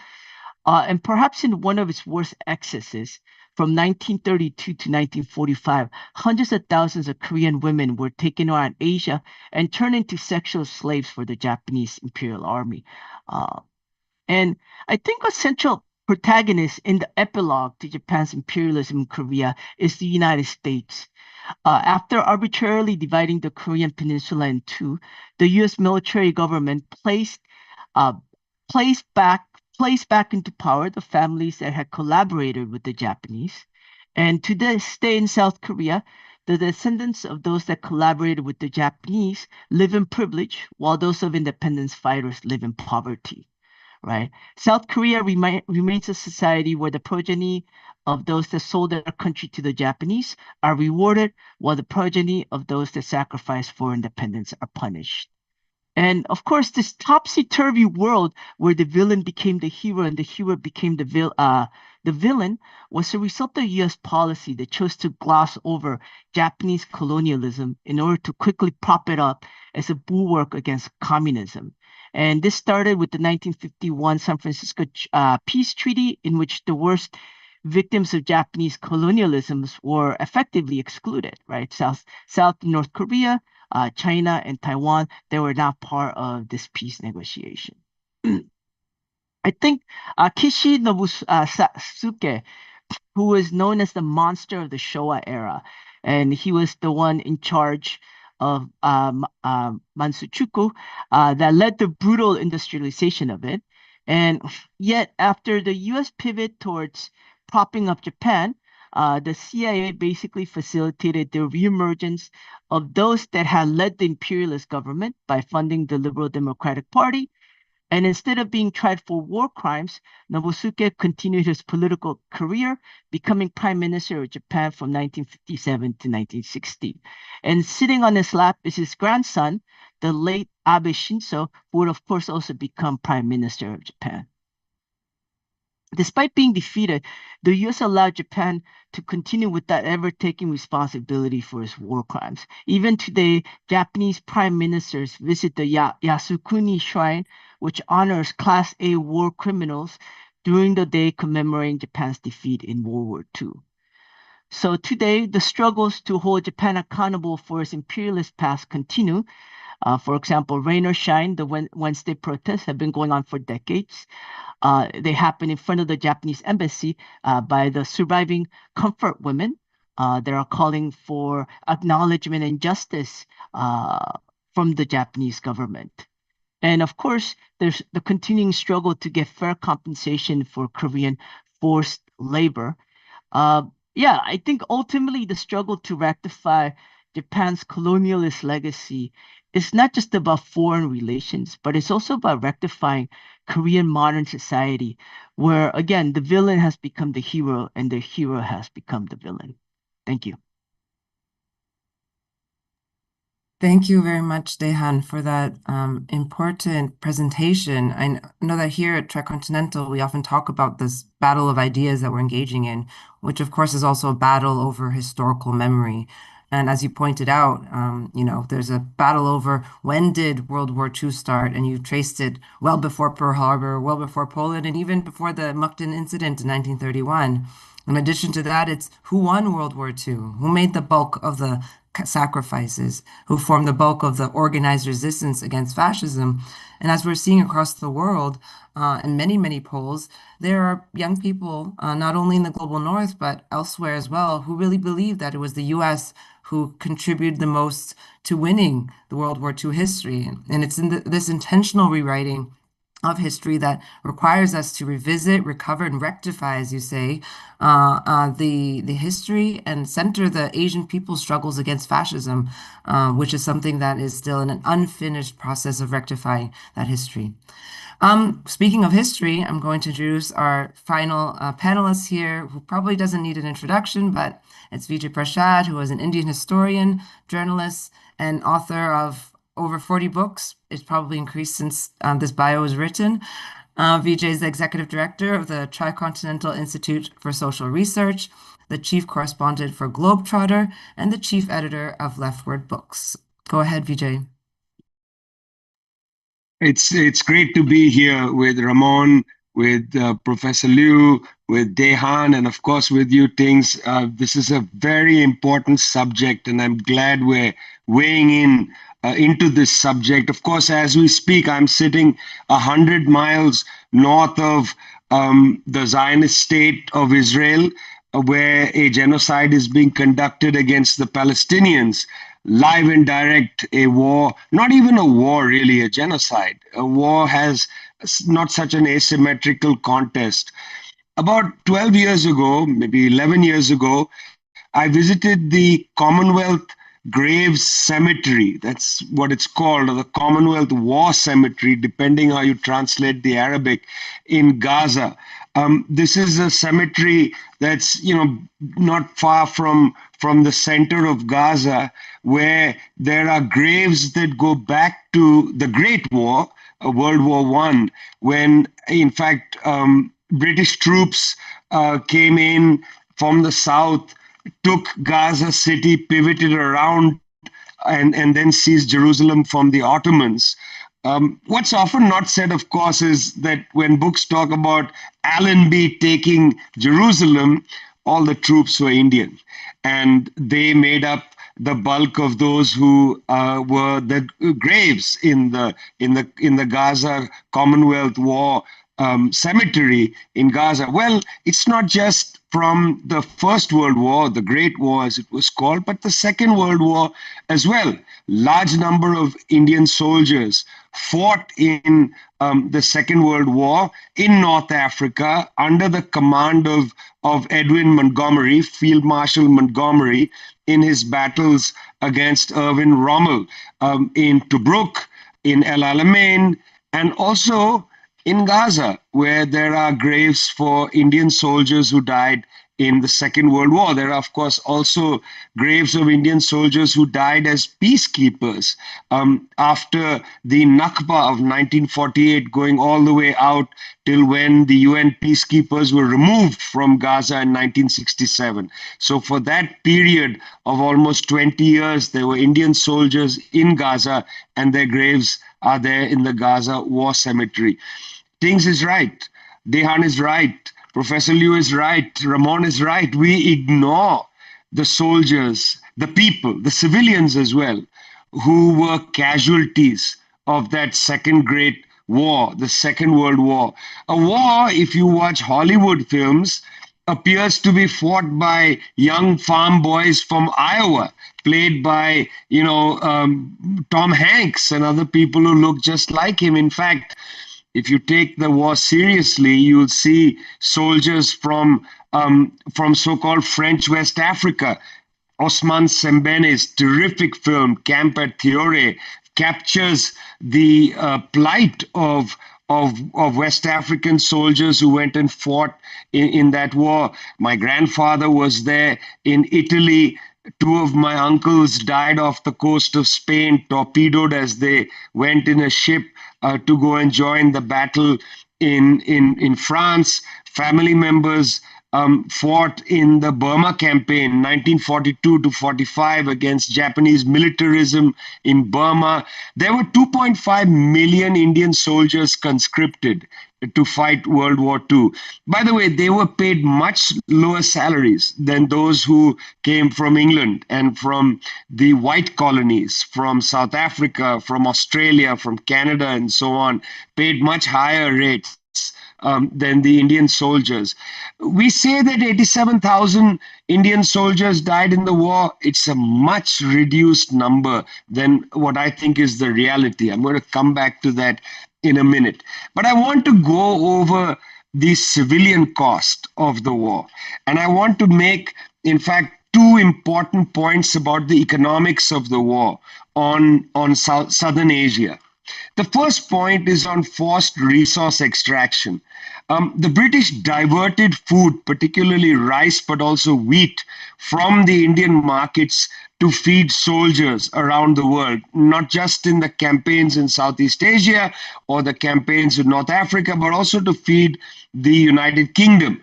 And perhaps in one of its worst excesses, from 1932 to 1945, hundreds of thousands of Korean women were taken around Asia and turned into sexual slaves for the Japanese Imperial Army. And I think a central protagonist in the epilogue to Japan's imperialism in Korea is the United States. After arbitrarily dividing the Korean peninsula in two, the U.S. military government uh, placed back into power the families that had collaborated with the Japanese. And to this day in South Korea, the descendants of those that collaborated with the Japanese live in privilege, while those of independence fighters live in poverty, right? South Korea remains a society where the progeny of those that sold their country to the Japanese are rewarded, while the progeny of those that sacrificed for independence are punished. And of course, this topsy-turvy world where the villain became the hero and the hero became the villain was a result of U.S. policy that chose to gloss over Japanese colonialism in order to quickly prop it up as a bulwark against communism. And this started with the 1951 San Francisco Peace Treaty, in which the worst victims of Japanese colonialism were effectively excluded, right? South and North Korea, China, and Taiwan, they were not part of this peace negotiation. I think Kishi Nobusuke, who was known as the monster of the Showa era, and he was the one in charge of Mansuchuku that led the brutal industrialization of it. And yet, after the U.S. pivot towards propping up Japan, the CIA basically facilitated the reemergence of those that had led the imperialist government by funding the Liberal Democratic Party. And instead of being tried for war crimes, Nobusuke continued his political career, becoming prime minister of Japan from 1957 to 1960. And sitting on his lap is his grandson, the late Abe Shinzo, who would of course also become prime minister of Japan. Despite being defeated, the US allowed Japan to continue with that ever-taking responsibility for its war crimes. Even today, Japanese prime ministers visit the Yasukuni Shrine, which honors Class A war criminals during the day commemorating Japan's defeat in World War II. So today, the struggles to hold Japan accountable for its imperialist past continue. For example, rain or shine, the Wednesday protests have been going on for decades. They happen in front of the Japanese embassy by the surviving comfort women. They are calling for acknowledgement and justice from the Japanese government. And of course, there's the continuing struggle to get fair compensation for Korean forced labor. Yeah, I think ultimately the struggle to rectify Japan's colonialist legacy is not just about foreign relations, but it's also about rectifying Korean modern society, where again, the villain has become the hero and the hero has become the villain. Thank you. Thank you very much, Dehan, for that important presentation. I know that here at Tricontinental, we often talk about this battle of ideas that we're engaging in, which of course is also a battle over historical memory. And as you pointed out, there's a battle over when did World War II start, and you traced it well before Pearl Harbor, well before Poland, and even before the Mukden incident in 1931. In addition to that, it's who won World War II, who made the bulk of the sacrifices, who formed the bulk of the organized resistance against fascism. And as we're seeing across the world, in many, many polls, there are young people, not only in the global north, but elsewhere as well, who really believe that it was the US who contributed the most to winning the World War II history. And it's in this intentional rewriting of history that requires us to revisit, recover, and rectify, as you say, the history and center the Asian people's struggles against fascism, which is something that is still in an unfinished process of rectifying that history. Speaking of history, I'm going to introduce our final panelist here, who probably doesn't need an introduction, but it's Vijay Prashad, who is an Indian historian, journalist, and author of over 40 books. It's probably increased since this bio was written. Vijay is the executive director of the Tricontinental Institute for Social Research, the chief correspondent for Globetrotter, and the chief editor of Leftward Books. Go ahead, Vijay. It's great to be here with Ramon, with Professor Liu, with Dehan, and of course with you, Tings. This is a very important subject, and I'm glad we're weighing in into this subject. Of course, as we speak, I'm sitting 100 miles north of the Zionist state of Israel, where a genocide is being conducted against the Palestinians. Live and direct, a war, not even a war really, a genocide. A war has not such an asymmetrical contest. About 12 years ago, maybe 11 years ago, I visited the Commonwealth Graves Cemetery. That's what it's called, or the Commonwealth War Cemetery, depending how you translate the Arabic, in Gaza. This is a cemetery that's, not far from the center of Gaza, where there are graves that go back to the Great War, World War I, when, in fact, British troops came in from the south, took Gaza City, pivoted around, and then seized Jerusalem from the Ottomans. What's often not said, of course, is that when books talk about Allenby taking Jerusalem, all the troops were Indian, and they made up the bulk of those who were the graves in the Gaza Commonwealth War cemetery in Gaza. Well, it's not just from the First World War, the Great War as it was called, but the Second World War as well. Large number of Indian soldiers fought in the Second World War in North Africa under the command of Edwin Montgomery, Field Marshal Montgomery, in his battles against Erwin Rommel in Tobruk, in El Alamein, and also in Gaza, where there are graves for Indian soldiers who died in the Second World War. There are, of course, also graves of Indian soldiers who died as peacekeepers after the Nakba of 1948, going all the way out till when the UN peacekeepers were removed from Gaza in 1967. So for that period of almost 20 years, there were Indian soldiers in Gaza, and their graves are there in the Gaza War Cemetery. Tings is right. Dehan is right. Professor Liu is right. Ramon is right. We ignore the soldiers, the people, the civilians as well, who were casualties of that second great war, the Second World War. A war, if you watch Hollywood films, appears to be fought by young farm boys from Iowa, played by, Tom Hanks and other people who look just like him. In fact, if you take the war seriously, you'll see soldiers from so-called French West Africa. Osman Sembene's terrific film, Camp at Thiore, captures the plight of West African soldiers who went and fought in that war. My grandfather was there in Italy. Two of my uncles died off the coast of Spain, torpedoed as they went in a ship to go and join the battle in France. Family members fought in the Burma campaign, 1942 to 45, against Japanese militarism in Burma. There were 2.5 million Indian soldiers conscripted to fight World War II. By the way, they were paid much lower salaries than those who came from England and from the white colonies, from South Africa, from Australia, from Canada, and so on, paid much higher rates than the Indian soldiers. We say that 87,000 Indian soldiers died in the war. It's a much reduced number than what I think is the reality. I'm going to come back to that in a minute. But I want to go over the civilian cost of the war. And I want to make, in fact, two important points about the economics of the war on Southern Asia. The first point is on forced resource extraction. The British diverted food, particularly rice, but also wheat, from the Indian markets to feed soldiers around the world, not just in the campaigns in Southeast Asia or the campaigns in North Africa, but also to feed the United Kingdom.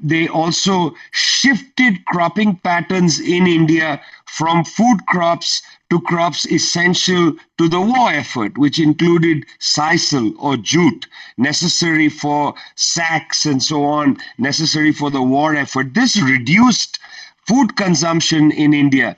They also shifted cropping patterns in India from food crops to crops essential to the war effort, which included sisal or jute, necessary for sacks and so on, necessary for the war effort. This reduced food consumption in India.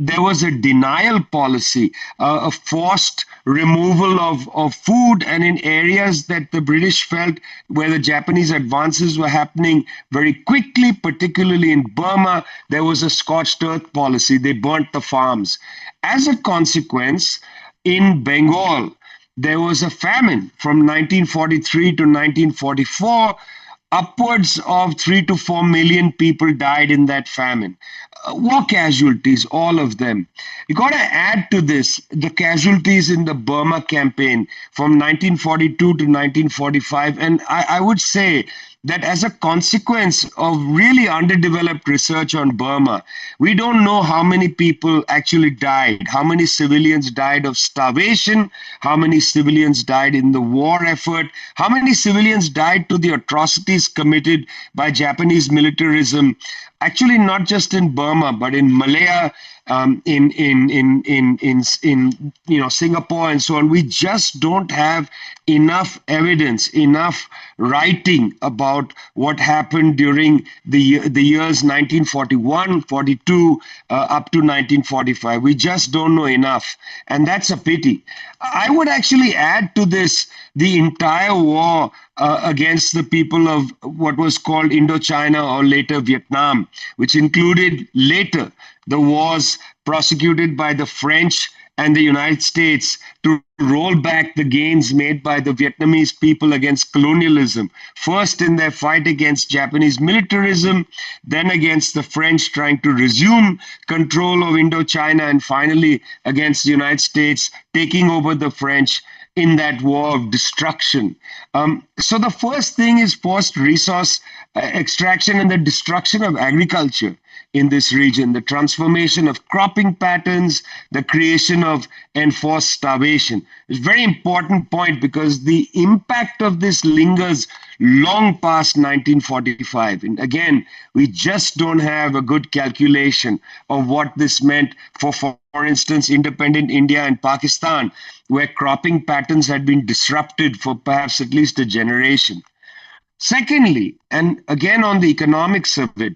There was a denial policy, a forced removal of food, and in areas that the British felt where the Japanese advances were happening very quickly, particularly in Burma, there was a scorched earth policy. They burnt the farms. As a consequence, in Bengal, there was a famine from 1943 to 1944. Upwards of 3 to 4 million people died in that famine. War casualties, all of them. You got to add to this the casualties in the Burma campaign from 1942 to 1945. And I would say that as a consequence of really underdeveloped research on Burma, we don't know how many people actually died, how many civilians died of starvation, how many civilians died in the war effort, how many civilians died to the atrocities committed by Japanese militarism, actually not just in Burma, but in Malaya, in Singapore and so on. We just don't have enough evidence, enough writing about what happened during the years 1941, 42, up to 1945. We just don't know enough, and that's a pity. I would actually add to this the entire war against the people of what was called Indochina or later Vietnam, which included later the wars prosecuted by the French and the United States to roll back the gains made by the Vietnamese people against colonialism, first in their fight against Japanese militarism, then against the French trying to resume control of Indochina, and finally against the United States taking over the French in that war of destruction. So the first thing is forced resource extraction and the destruction of agriculture in this region, the transformation of cropping patterns, the creation of enforced starvation. It's a very important point because the impact of this lingers long past 1945. And again, we just don't have a good calculation of what this meant for instance, independent India and Pakistan, where cropping patterns had been disrupted for perhaps at least a generation. Secondly, and again on the economics of it,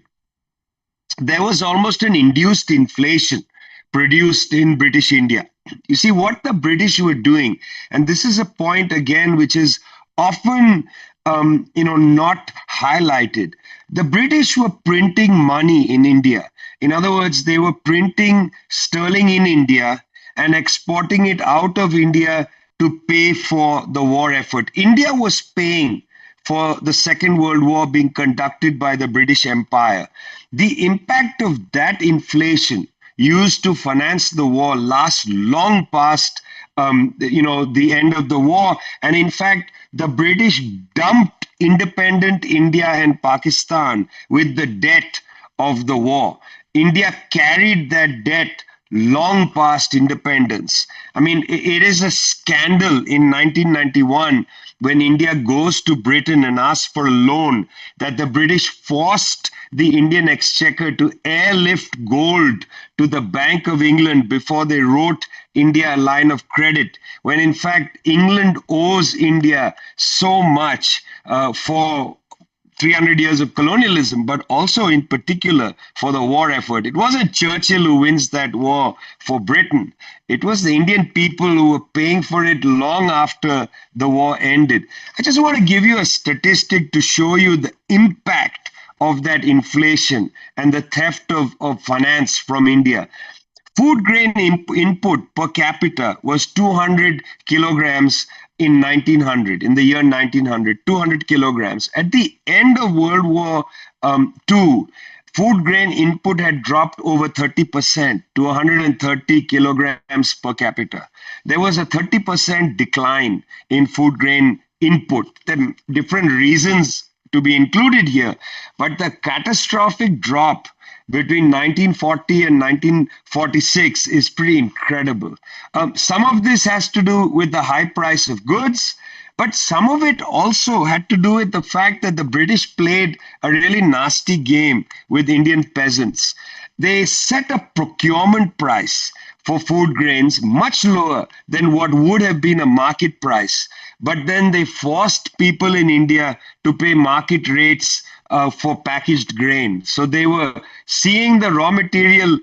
there was almost an induced inflation produced in British India. You see, what the British were doing, and this is a point again which is often not highlighted. The British were printing money in India. In other words, they were printing sterling in India and exporting it out of India to pay for the war effort. India was paying for the Second World War being conducted by the British Empire. The impact of that inflation used to finance the war lasts long past the end of the war. And in fact, the British dumped independent India and Pakistan with the debt of the war. India carried that debt long past independence. I mean, it is a scandal in 1991 when India goes to Britain and asks for a loan that the British forced the Indian exchequer to airlift gold to the Bank of England before they wrote India a line of credit, when in fact England owes India so much for 300 years of colonialism, but also in particular for the war effort. It wasn't Churchill who wins that war for Britain. It was the Indian people who were paying for it long after the war ended. I just want to give you a statistic to show you the impact of that inflation and the theft of finance from India. Food grain input per capita was 200 kilograms in 1900, in the year 1900, 200 kilograms. At the end of World War II, food grain input had dropped over 30% to 130 kilograms per capita. There was a 30% decline in food grain input. There are different reasons to be included here, but the catastrophic drop between 1940 and 1946 is pretty incredible. Some of this has to do with the high price of goods, but some of it also had to do with the fact that the British played a really nasty game with Indian peasants. They set a procurement price for food grains much lower than what would have been a market price. But then they forced people in India to pay market rates for packaged grain. So they were seeing the raw material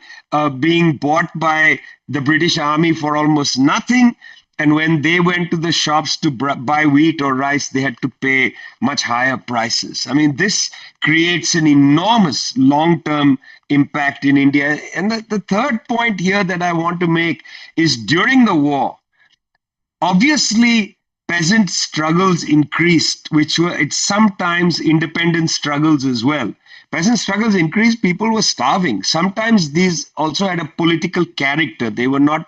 being bought by the British Army for almost nothing. And when they went to the shops to buy wheat or rice, they had to pay much higher prices. I mean, this creates an enormous long-term impact in India. And the third point here that I want to make is during the war, obviously, peasant struggles increased, which were it's sometimes independent struggles as well. Peasant struggles increased, people were starving. Sometimes these also had a political character. They were not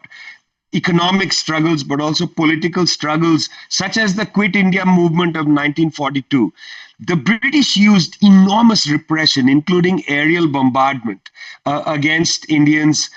economic struggles, but also political struggles, such as the Quit India movement of 1942. The British used enormous repression, including aerial bombardment, against Indians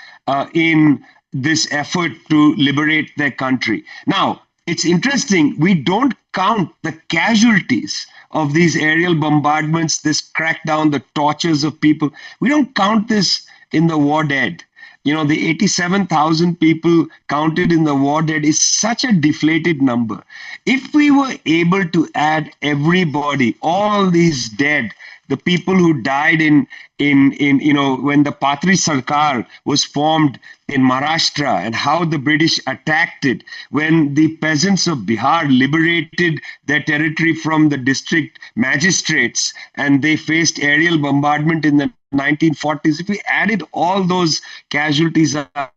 in this effort to liberate their country. Now, it's interesting, we don't count the casualties of these aerial bombardments, this crackdown, the tortures of people. We don't count this in the war dead. You know, the 87,000 people counted in the war dead is such a deflated number. If we were able to add everybody, all these dead, the people who died in when the Patri Sarkar was formed in Maharashtra and how the British attacked it, when the peasants of Bihar liberated their territory from the district magistrates and they faced aerial bombardment in the 1940s, if we added all those casualties up,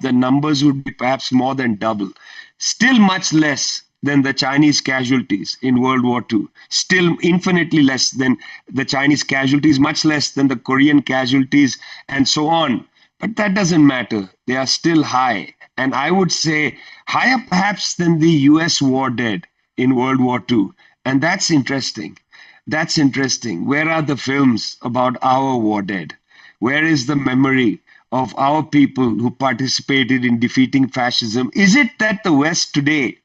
the numbers would be perhaps more than double. Still much less than the Chinese casualties in World War II. Still infinitely less than the Chinese casualties, much less than the Korean casualties, and so on. But that doesn't matter. They are still high. And I would say higher perhaps than the US war dead in World War II. And that's interesting. That's interesting. Where are the films about our war dead? Where is the memory of our people who participated in defeating fascism? Is it that the West today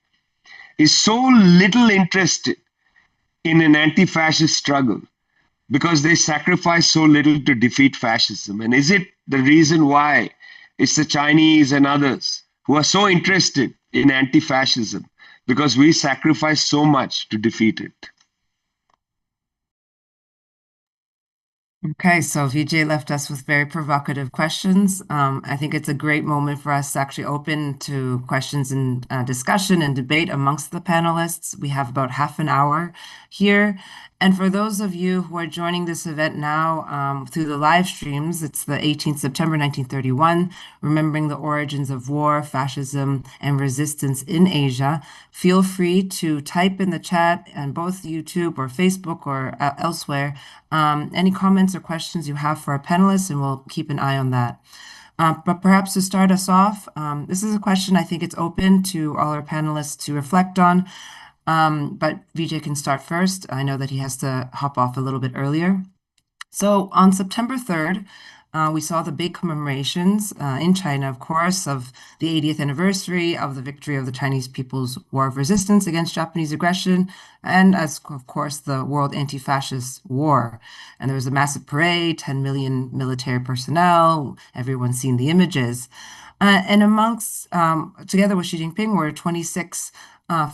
is so little interested in an anti-fascist struggle because they sacrifice so little to defeat fascism? And is it the reason why it's the Chinese and others who are so interested in anti-fascism because we sacrifice so much to defeat it? Okay, so Vijay left us with very provocative questions. I think it's a great moment for us to actually open to questions and discussion and debate amongst the panelists. We have about half an hour here. And for those of you who are joining this event now through the live streams, it's the 18th September 1931, remembering the origins of war, fascism, and resistance in Asia. Feel free to type in the chat on both YouTube or Facebook or elsewhere any comments or questions you have for our panelists, and we'll keep an eye on that. But perhaps to start us off, this is a question I think it's open to all our panelists to reflect on. But Vijay can start first. I know that he has to hop off a little bit earlier. So on September 3rd, we saw the big commemorations in China, of course, of the 80th anniversary of the victory of the Chinese People's War of Resistance against Japanese aggression, and as, of course, the World Anti-Fascist War. And there was a massive parade, 10 million military personnel, everyone's seen the images. And amongst, together with Xi Jinping, were 26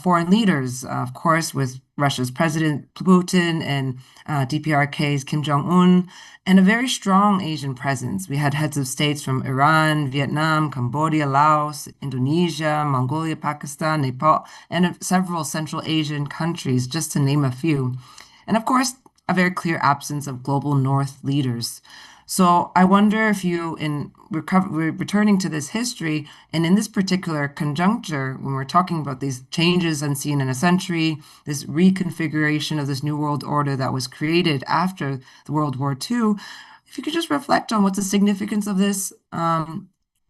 foreign leaders, of course, with Russia's President Putin and DPRK's Kim Jong-un, and a very strong Asian presence. We had heads of states from Iran, Vietnam, Cambodia, Laos, Indonesia, Mongolia, Pakistan, Nepal, and several Central Asian countries, just to name a few. And of course, a very clear absence of global North leaders. So I wonder if we're returning to this history, and in this particular conjuncture, when we're talking about these changes unseen in a century, this reconfiguration of this new world order that was created after the World War II, if you could just reflect on what's the significance of this.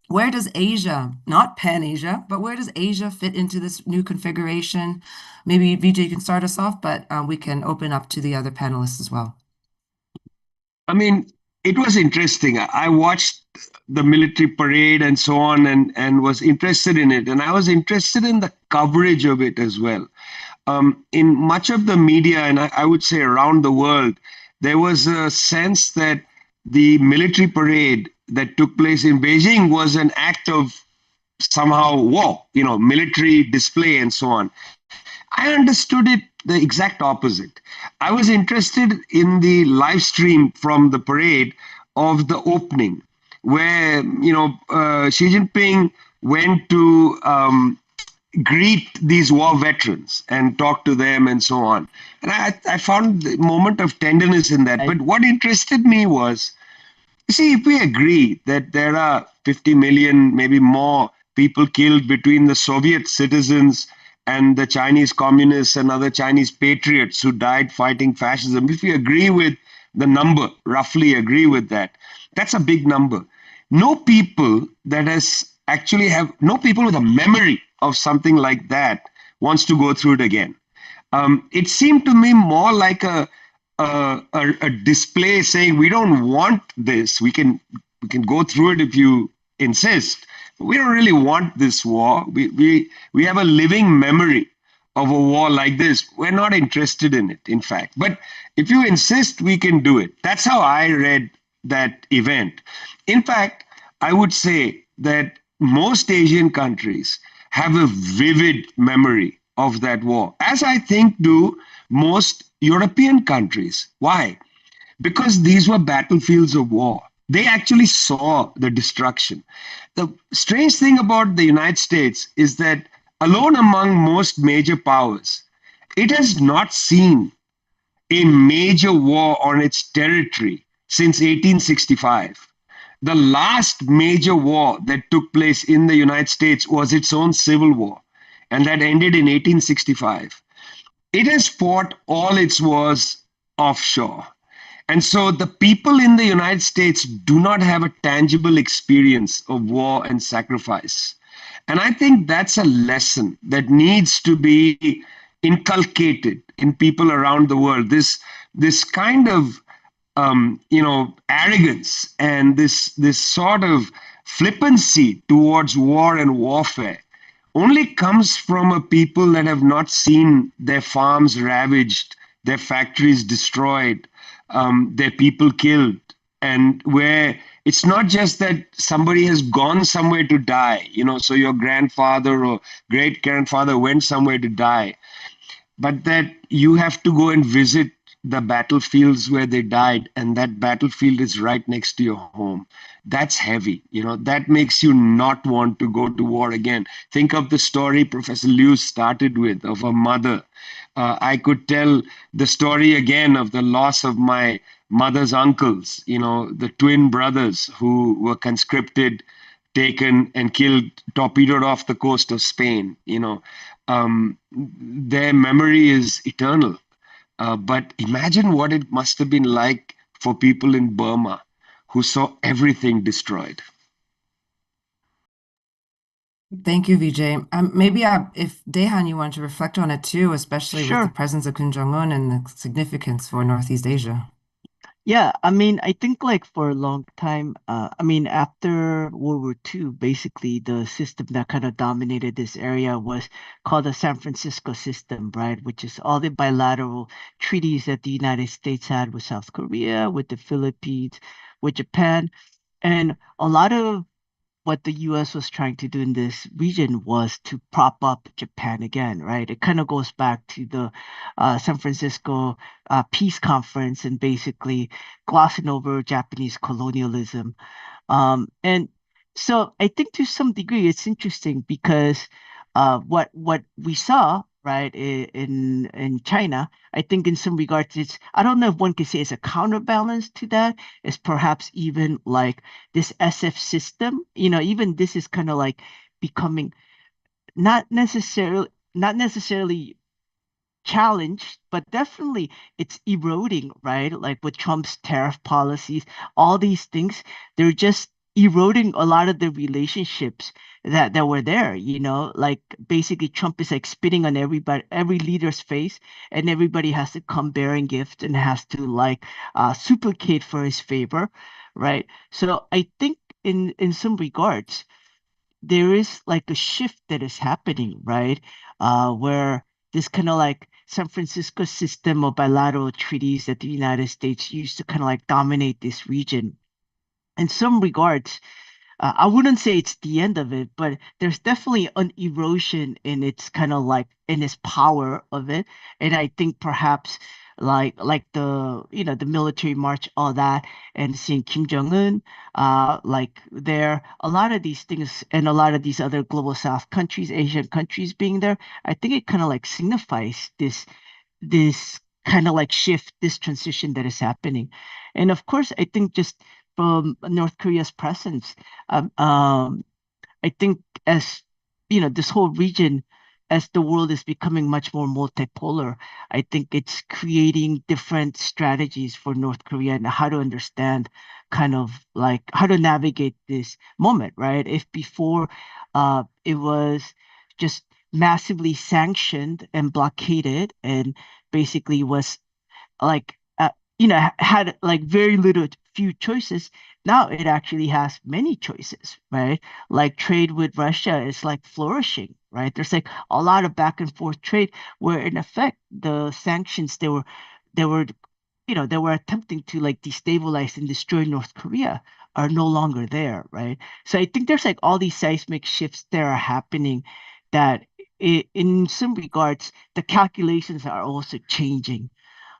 Where does Asia, not Pan-Asia, but where does Asia fit into this new configuration? Maybe Vijay, you can start us off, but we can open up to the other panelists as well. I mean, it was interesting. I watched the military parade and so on, and was interested in it. And I was interested in the coverage of it as well. In much of the media, and I would say around the world, there was a sense that the military parade that took place in Beijing was an act of somehow war, military display and so on. I understood it the exact opposite. I was interested in the live stream from the parade of the opening, where Xi Jinping went to greet these war veterans and talk to them and so on. And I found the moment of tenderness in that. But what interested me was, you see, if we agree that there are 50 million, maybe more people killed between the Soviet citizens and the Chinese communists and other Chinese patriots who died fighting fascism, if we agree with the number, roughly agree with that, that's a big number. No people no people with a memory of something like that wants to go through it again. It seemed to me more like a display saying, we don't want this. We can go through it if you insist. But we don't really want this war. We have a living memory of a war like this. We're not interested in it, in fact. But if you insist, we can do it. That's how I read that event. In fact, I would say that most Asian countries have a vivid memory of that war, as I think do most European countries. Why? Because these were battlefields of war. They actually saw the destruction. The strange thing about the United States is that, alone among most major powers, it has not seen a major war on its territory since 1865. The last major war that took place in the United States was its own civil war, and that ended in 1865. It has fought all its wars offshore. And so the people in the United States do not have a tangible experience of war and sacrifice. And I think that's a lesson that needs to be inculcated in people around the world. This kind of arrogance and this sort of flippancy towards war and warfare only comes from a people that have not seen their farms ravaged, their factories destroyed, their people killed, and where it's not just that somebody has gone somewhere to die, so your grandfather or great grandfather went somewhere to die, but that you have to go and visit the battlefields where they died, and that battlefield is right next to your home. That's heavy. That makes you not want to go to war again. Think of the story Professor Liu started with of a mother. I could tell the story again of the loss of my mother's uncles, the twin brothers who were conscripted, taken and killed, torpedoed off the coast of Spain. Their memory is eternal. But imagine what it must have been like for people in Burma who saw everything destroyed. Thank you, Vijay. Maybe if Dehan, you want to reflect on it too, especially with the presence of Kim Jong-un and the significance for Northeast Asia. Yeah, I think for a long time, after World War II, basically the system that kind of dominated this area was called the San Francisco system, right? Which is all the bilateral treaties that the United States had with South Korea, with the Philippines, with Japan. And a lot of what the US was trying to do in this region was to prop up Japan again, right? It kind of goes back to the San Francisco Peace Conference and basically glossing over Japanese colonialism. And so I think to some degree it's interesting because what we saw, right, in China, I think in some regards I don't know if one could say it's a counterbalance to that. It's perhaps even like this SF system, even this is kind of like becoming not necessarily challenged, but definitely it's eroding, right? Like with Trump's tariff policies, all these things, they're just eroding a lot of the relationships that were there, like basically Trump is like spitting on every leader's face, and everybody has to come bearing gifts and has to like supplicate for his favor, right? So I think in some regards there is like a shift that is happening, right? Where this kind of like San Francisco system of bilateral treaties that the United States used to kind of like dominate this region. In some regards, I wouldn't say it's the end of it, but there's definitely an erosion in its kind of like in its power of it. And I think perhaps like the military march, all that, and seeing Kim Jong-un, like there, a lot of these things and a lot of these other global South countries, Asian countries being there, I think it kind of like signifies this kind of like shift, this transition that is happening. And of course, I think just from North Korea's presence, um, um, I think as this whole region, as the world is becoming much more multipolar, I think it's creating different strategies for North Korea and how to understand kind of like how to navigate this moment, right? If before it was just massively sanctioned and blockaded and basically was like had like very little few choices. Now it actually has many choices, right? Like trade with Russia is like flourishing, right? There's like a lot of back and forth trade where in effect the sanctions they were they were attempting to like destabilize and destroy North Korea are no longer there, right? So I think there's like all these seismic shifts that are happening that in some regards the calculations are also changing.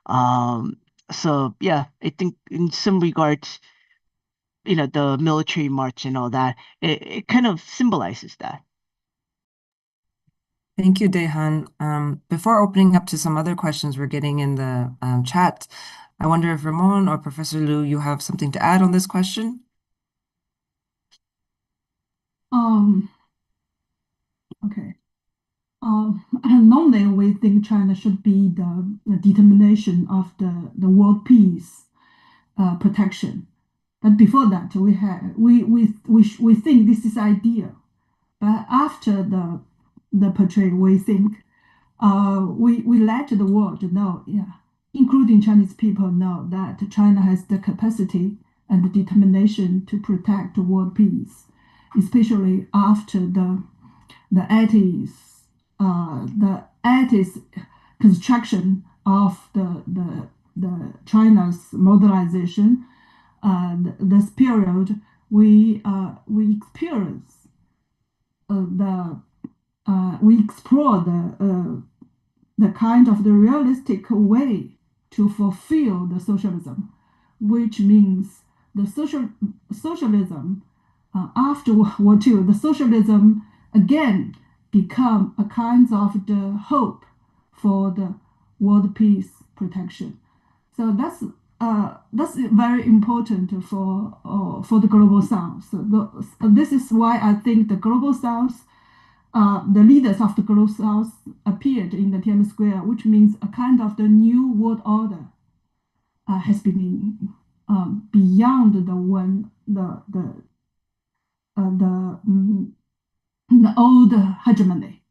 um, so yeah, I think in some regards, the military march and all that, it kind of symbolizes that. Thank you, Daehan. Before opening up to some other questions we're getting in the chat, I wonder if Ramon or Professor Liu, you have something to add on this question? Okay. Normally we think China should be the determination of the world peace protection. But before that, we think this is ideal. But after the portray, we think we let the world know, yeah, including Chinese people know that China has the capacity and the determination to protect world peace, especially after the 80s, the 80s construction of the China's modernization. This period, we experience we explore the kind of the realistic way to fulfill the socialism, which means the socialism after World War II, the socialism again become a kind of the hope for the world peace protection. So that's very important for the global south. So this is why I think the global south, the leaders of the global south appeared in the Tiananmen Square, which means a kind of the new world order has been beyond the one the old hegemony.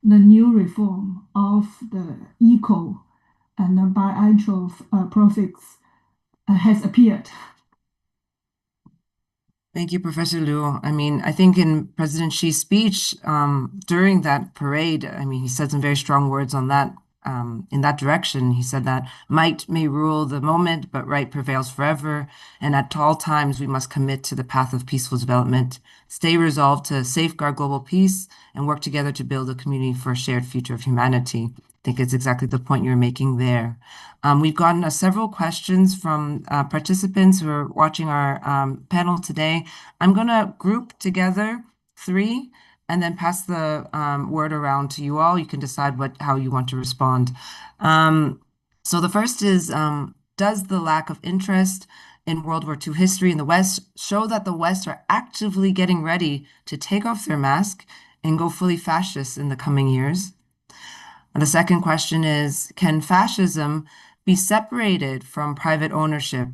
The new reform of the equal and bilateral profits has appeared. Thank you, Professor Liu. I mean, I think in President Xi's speech during that parade, I mean, he said some very strong words on that, in that direction. He said that might may rule the moment, but right prevails forever. And at all times, we must commit to the path of peaceful development, stay resolved to safeguard global peace, and work together to build a community for a shared future of humanity. I think it's exactly the point you're making there. We've gotten several questions from participants who are watching our panel today. I'm going to group together 3 and then pass the word around to you all. You can decide how you want to respond. So the first is, does the lack of interest in World War II history in the West show that the West are actively getting ready to take off their mask and go fully fascist in the coming years? The second question is, can fascism be separated from private ownership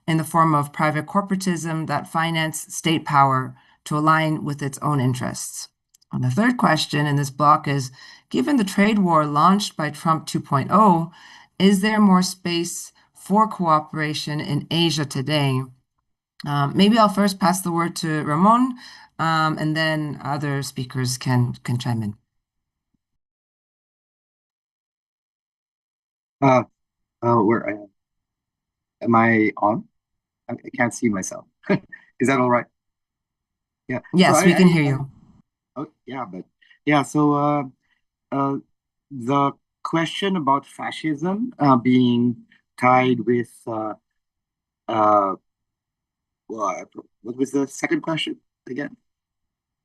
in the form of private corporatism that finance state power to align with its own interests? And the third question in this block is, given the trade war launched by Trump 2.0, is there more space for cooperation in Asia today? Maybe I'll first pass the word to Ramon, and then other speakers can chime in. Where am I on? I can't see myself. Is that all right? Yeah. Yes, we can hear you. Oh, yeah, but yeah. So the question about fascism being tied with what was the second question again?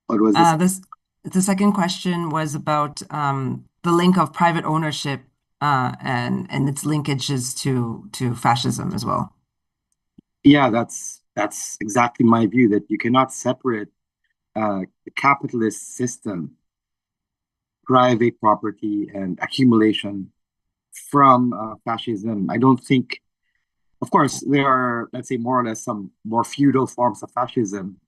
What was this? The second question was about the link of private ownership and its linkages to fascism as well. Yeah, that's exactly my view, that you cannot separate the capitalist system, private property and accumulation from fascism. I don't think, of course, there are, let's say, more or less some more feudal forms of fascism,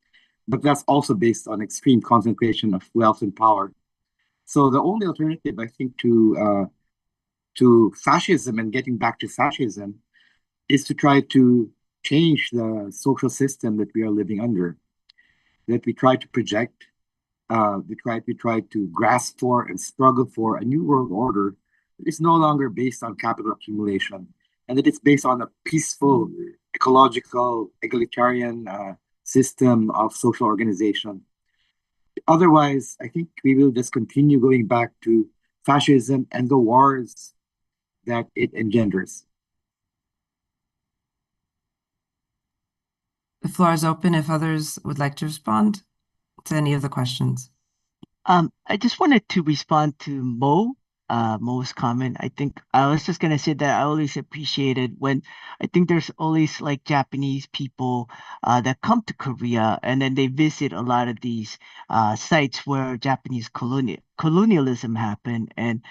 but that's also based on extreme concentration of wealth and power. So the only alternative, I think, to fascism and getting back to fascism is to try to change the social system that we are living under, that we try to project, we try to grasp for and struggle for a new world order that is no longer based on capital accumulation, and that it's based on a peaceful, ecological, egalitarian system of social organization. Otherwise, I think we will just continue going back to fascism and the wars that it engenders. The floor is open if others would like to respond to any of the questions. I just wanted to respond to Mo's comment. I think I was just gonna say that I always appreciated when I think there's always like Japanese people that come to Korea and then they visit a lot of these sites where Japanese colonialism happened, and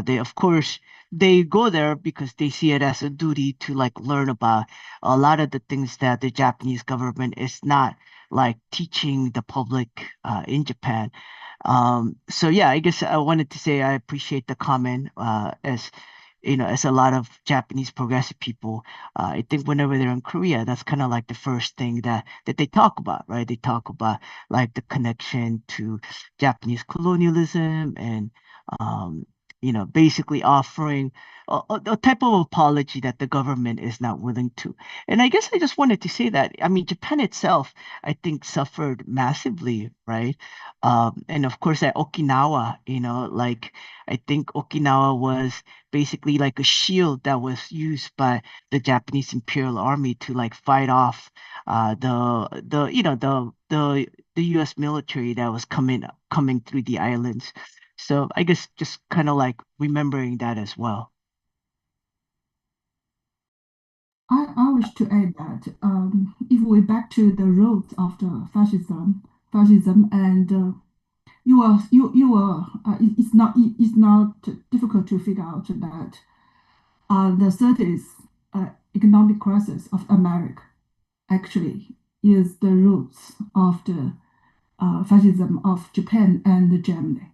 they of course they go there because they see it as a duty to like learn about a lot of the things that the Japanese government is not like teaching the public in Japan. So yeah, I guess I wanted to say I appreciate the comment, as you know, as a lot of Japanese progressive people, I think whenever they're in Korea, that's kind of like the first thing that they talk about, right? They talk about like the connection to Japanese colonialism and basically offering a type of apology that the government is not willing to. And I guess I just wanted to say that, I mean, Japan itself, I think, suffered massively, right? And of course, at Okinawa, like I think Okinawa was basically like a shield that was used by the Japanese Imperial Army to like fight off the U.S. military that was coming through the islands. So I guess just kind of like remembering that as well. I wish to add that if we back to the roots of the fascism, and it's not difficult to figure out that the 30s economic crisis of America actually is the roots of the fascism of Japan and Germany.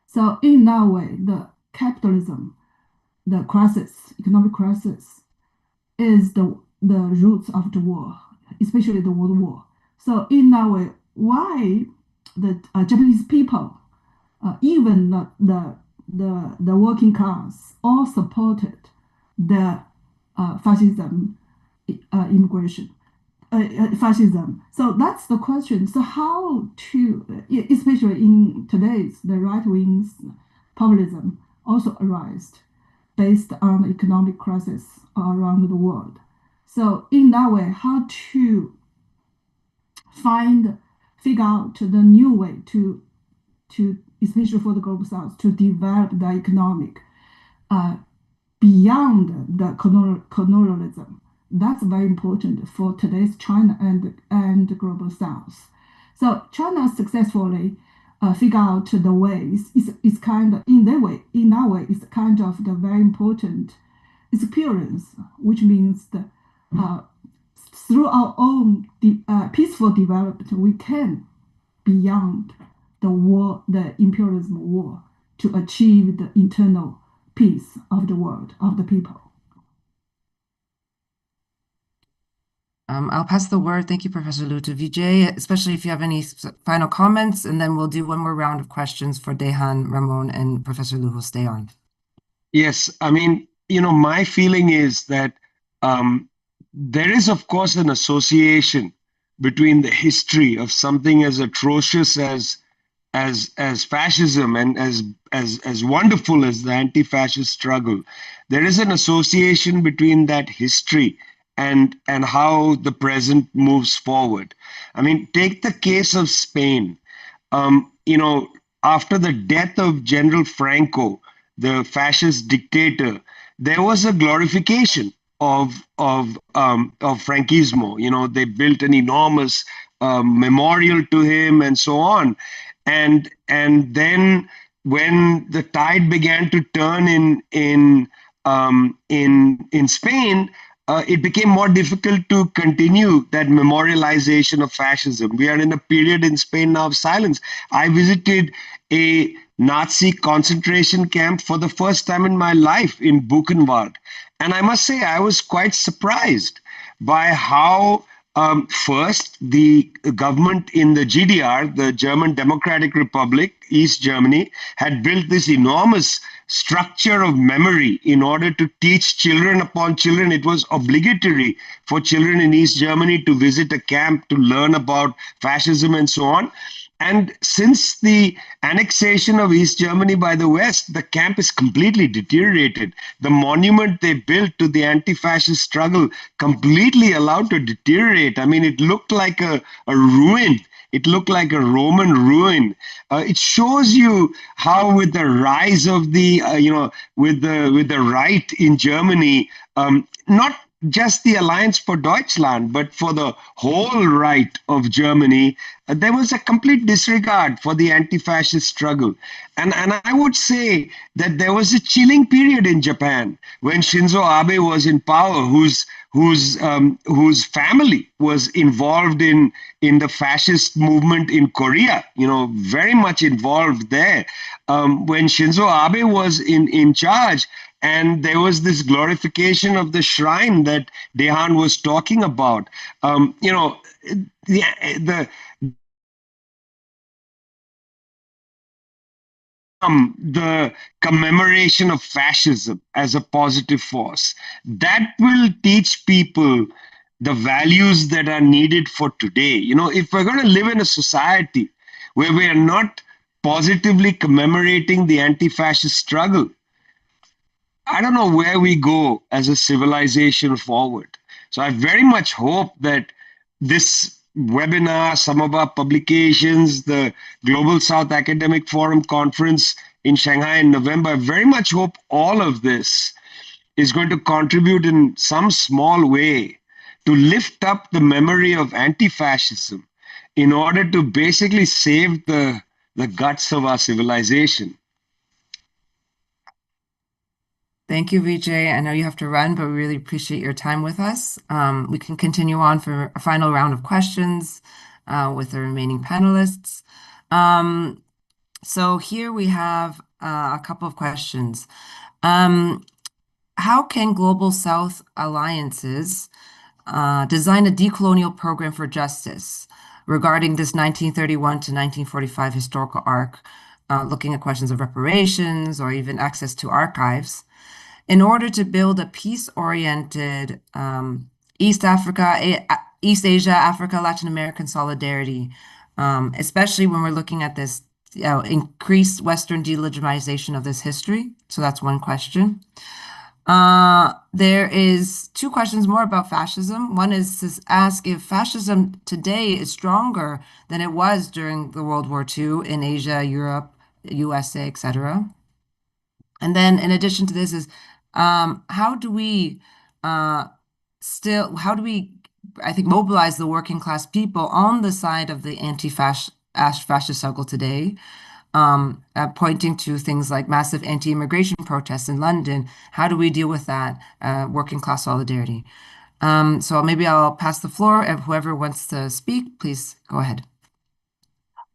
So in that way, the capitalism, the crisis, economic crisis, is the roots of the war, especially the World War. So in that way, why the Japanese people, even the working class, all supported the fascism immigration, fascism. So that's the question. So how to, especially in today's, the right wing's populism also arised based on economic crisis around the world. So in that way, how to figure out the new way to especially for the global south, to develop the economic beyond the colonialism. That's very important for today's China and the global south. So China successfully figure out the ways. It's kind of in that way, it's kind of the very important experience, which means that through our own peaceful development, we can beyond the war, the imperialism war, to achieve the internal peace of the world, of the people. I'll pass the word. Thank you, Professor Liu, to Vijay, especially if you have any final comments, and then we'll do one more round of questions for Dehan, Ramon, and Professor Liu who'll stay on. Yes, I mean, my feeling is that there is, of course, an association between the history of something as atrocious as fascism and as wonderful as the anti-fascist struggle. There is an association between that history and how the present moves forward. I mean, take the case of Spain. After the death of General Franco, the fascist dictator, there was a glorification of Franquismo. They built an enormous memorial to him and so on. And then when the tide began to turn in Spain, it became more difficult to continue that memorialization of fascism. We are in a period in Spain now of silence. I visited a Nazi concentration camp for the first time in my life in Buchenwald. And I must say, I was quite surprised by how first, the government in the GDR, the German Democratic Republic, East Germany, had built this enormous structure of memory in order to teach children upon children. It was obligatory for children in East Germany to visit a camp to learn about fascism and so on. And since the annexation of East Germany by the West, the camp is completely deteriorated. The monument they built to the anti-fascist struggle completely allowed to deteriorate. I mean, it looked like a ruin. It looked like a Roman ruin. It shows you how, with the rise of the, with the right in Germany, not just the Alliance for Deutschland, but for the whole right of Germany, there was a complete disregard for the anti-fascist struggle. And I would say that there was a chilling period in Japan when Shinzo Abe was in power, whose family was involved in the fascist movement in Korea, very much involved there. When Shinzo Abe was in charge, and there was this glorification of the shrine that Dehan was talking about. The commemoration of fascism as a positive force, that will teach people the values that are needed for today. If we're going to live in a society where we are not positively commemorating the anti-fascist struggle, I don't know where we go as a civilization forward. So I very much hope that this webinar, some of our publications, the Global South Academic Forum Conference in Shanghai in November, I very much hope all of this is going to contribute in some small way to lift up the memory of anti-fascism in order to basically save the guts of our civilization. Thank you, Vijay. I know you have to run, but we really appreciate your time with us. We can continue on for a final round of questions with the remaining panelists. So here we have a couple of questions. How can Global South alliances design a decolonial program for justice regarding this 1931 to 1945 historical arc, looking at questions of reparations or even access to archives, in order to build a peace-oriented East Asia, Africa, Latin American solidarity, especially when we're looking at this increased Western delegitimization of this history? So that's one question. There is two questions more about fascism. One is to ask if fascism today is stronger than it was during the World War II in Asia, Europe, USA, etc. And then in addition to this is how do we mobilize the working class people on the side of the fascist struggle today, pointing to things like massive anti-immigration protests in London. How do we deal with that working class solidarity? So maybe I'll pass the floor. If whoever wants to speak, please go ahead.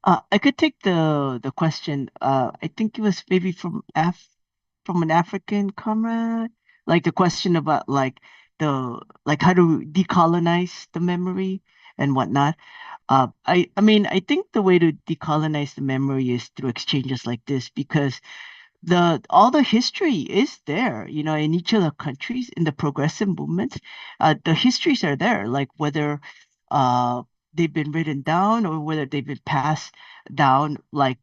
I could take the question. I think it was maybe from an African comrade, like the question about how to decolonize the memory and whatnot. I mean, I think the way to decolonize the memory is through exchanges like this, because all the history is there, in each of the countries in the progressive movements. The histories are there, like whether uh they've been written down or whether they've been passed down, like,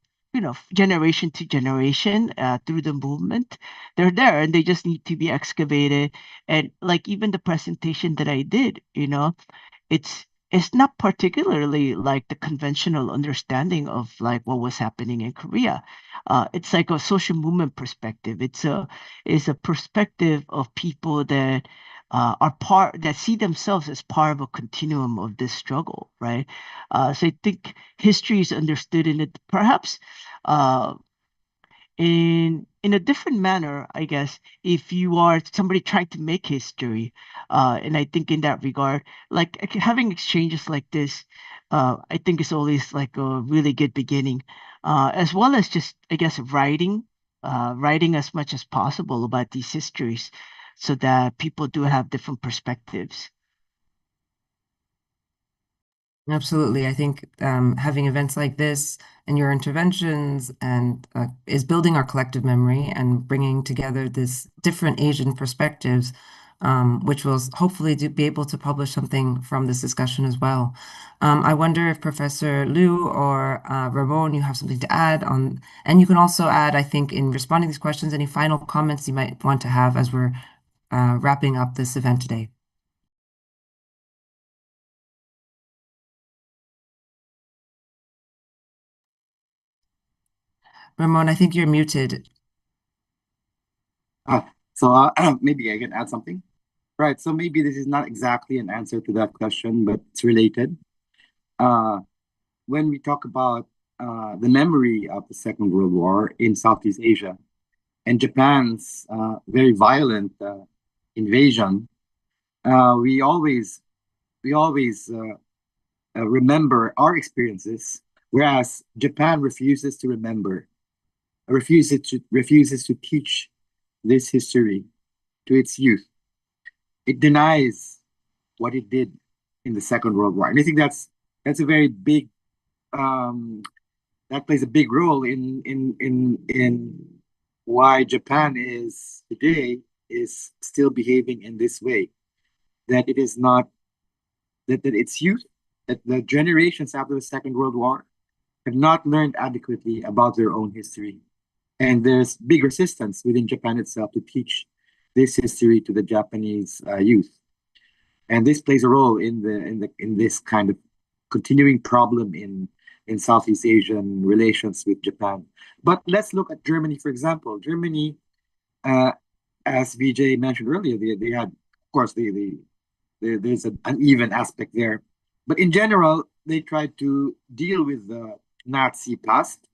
generation to generation, through the movement. They're there and they just need to be excavated. And like even the presentation that I did, it's not particularly like the conventional understanding of like what was happening in Korea. It's like a social movement perspective. It's a perspective of people that that see themselves as part of a continuum of this struggle, right? So I think history is understood in it, perhaps uh, in a different manner, I guess, if you are somebody trying to make history. And I think in that regard, like having exchanges like this, I think is always like a really good beginning, as well as just, I guess, writing as much as possible about these histories so that people do have different perspectives. Absolutely. I think having events like this and your interventions and is building our collective memory and bringing together this different Asian perspectives, which will hopefully be able to publish something from this discussion as well. I wonder if Professor Liu or Ramon, you have something to add on, and you can also add, I think, in responding to these questions, any final comments you might want to have as we're wrapping up this event today. Ramon, I think you're muted. So maybe I can add something. Right. So maybe this is not exactly an answer to that question, but it's related. When we talk about the memory of the Second World War in Southeast Asia and Japan's very violent invasion, we always remember our experiences, whereas Japan refuses to remember, refuses to teach this history to its youth. It denies what it did in the Second World War, and I think that's a very big that plays a big role in why Japan is today is still behaving in this way. That it is not that its youth, that the generations after the Second World War have not learned adequately about their own history. And there's big resistance within Japan itself to teach this history to the Japanese youth. And this plays a role in this kind of continuing problem in Southeast Asian relations with Japan. But let's look at Germany, for example. Germany, uh, as VJ mentioned earlier, they had, of course, there's an uneven aspect there. But in general, they tried to deal with the Nazi past,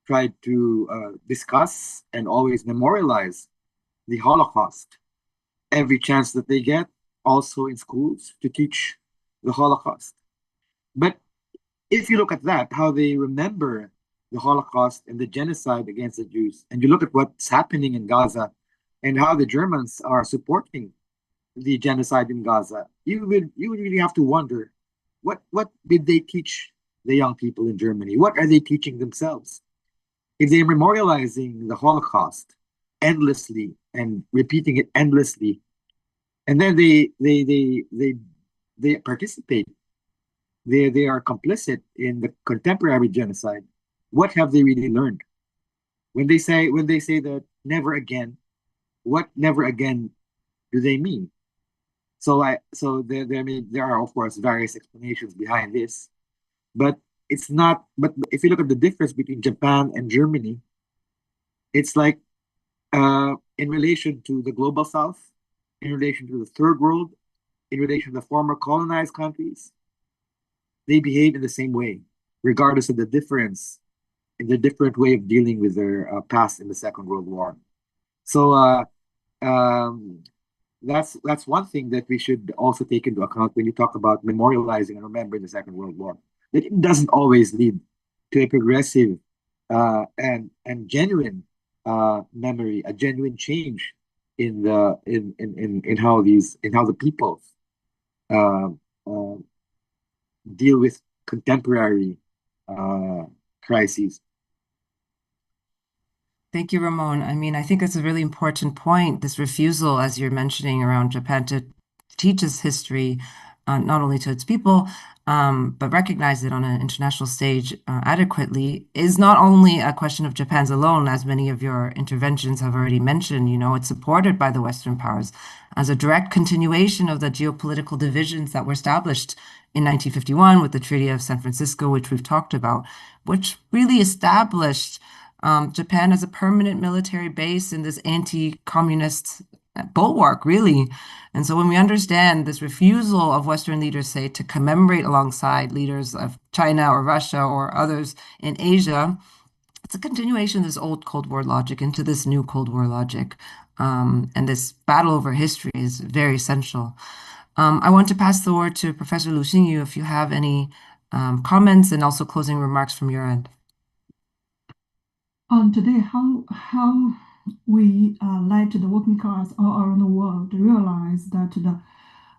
tried to discuss and always memorialize the Holocaust every chance that they get, also in schools, to teach the Holocaust. But if you look at that, how they remember the Holocaust and the genocide against the Jews, and you look at what's happening in Gaza and how the Germans are supporting the genocide in Gaza, you would really have to wonder what did they teach the young people in Germany? What are they teaching themselves? If they're memorializing the Holocaust endlessly and repeating it endlessly, and then they participate, they are complicit in the contemporary genocide. What have they really learned? When they say that never again, what never again do they mean? So there are of course various explanations behind this, but it's not. But if you look at the difference between Japan and Germany, it's like in relation to the global South, in relation to the third world, in relation to the former colonized countries, they behave in the same way. regardless of the difference in the different way of dealing with their past in the Second World War. So um, that's one thing that we should also take into account when you talk about memorializing and remembering the Second World War. That it doesn't always lead to a progressive and genuine memory, a genuine change in the in how the people uh, uh, deal with contemporary crises. Thank you, Ramon. I mean, I think it's a really important point, this refusal, as you're mentioning, around Japan to teach us history, not only to its people, but recognize it on an international stage adequately, is not only a question of Japan's alone, as many of your interventions have already mentioned. You know, it's supported by the Western powers as a direct continuation of the geopolitical divisions that were established in 1951 with the Treaty of San Francisco, which we've talked about, which really established Japan as a permanent military base in this anti-communist bulwark, really. And so when we understand this refusal of Western leaders, say, to commemorate alongside leaders of China or Russia or others in Asia, it's a continuation of this old Cold War logic into this new Cold War logic. And this battle over history is very essential. I want to pass the word to Professor Lu Xingyu if you have any comments and also closing remarks from your end. Today, how we let the working class all around the world realize that the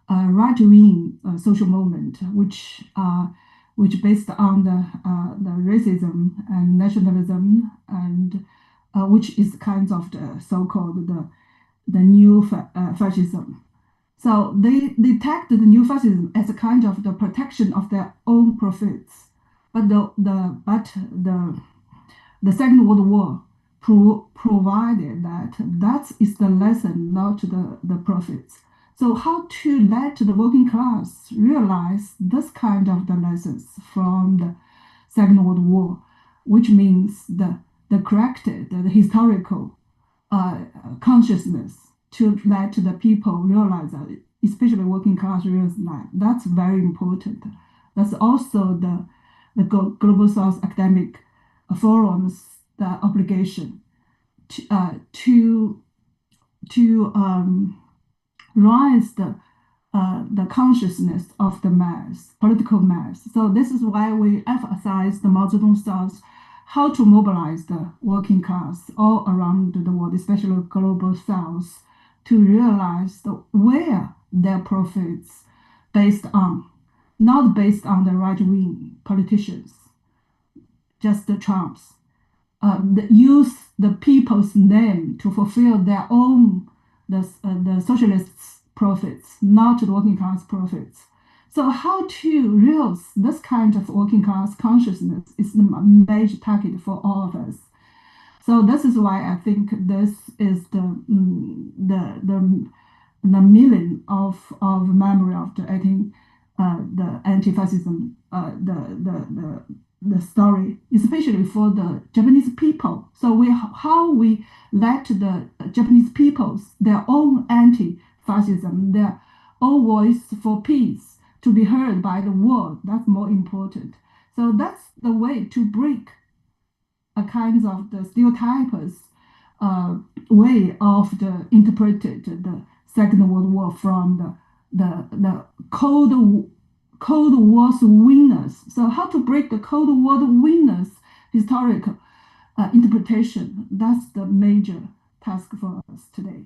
right-wing social movement, which based on the racism and nationalism, and which is kind of the so-called the new fascism. So they detect the new fascism as a kind of the protection of their own profits, but the Second World War provided that is the lesson, not the profits. So how to let the working class realize this kind of the lessons from the Second World War, which means the corrected, the historical consciousness to let the people realize that, especially working class realize that. That's very important. That's also the Global South academic forums the obligation to rise the consciousness of the mass, political mass. So this is why we emphasize the Mao Zedong South, how to mobilize the working class all around the world, especially global South, to realize where their profits based on, not based on the right-wing politicians, just the Trumps. Use the people's name to fulfill their own the socialists' profits, not the working class profits. So how to realize this kind of working class consciousness is the major target for all of us. So this is why I think this is the meaning of memory of the anti-fascism the story, especially for the Japanese people. So how we let the Japanese peoples their own anti-fascism, their own voice for peace to be heard by the world. That's more important. So that's the way to break a kind of the stereotypes way of the interpreted the Second World War from the Cold War's winners. So how to break the Cold War winners historical interpretation? That's the major task for us today.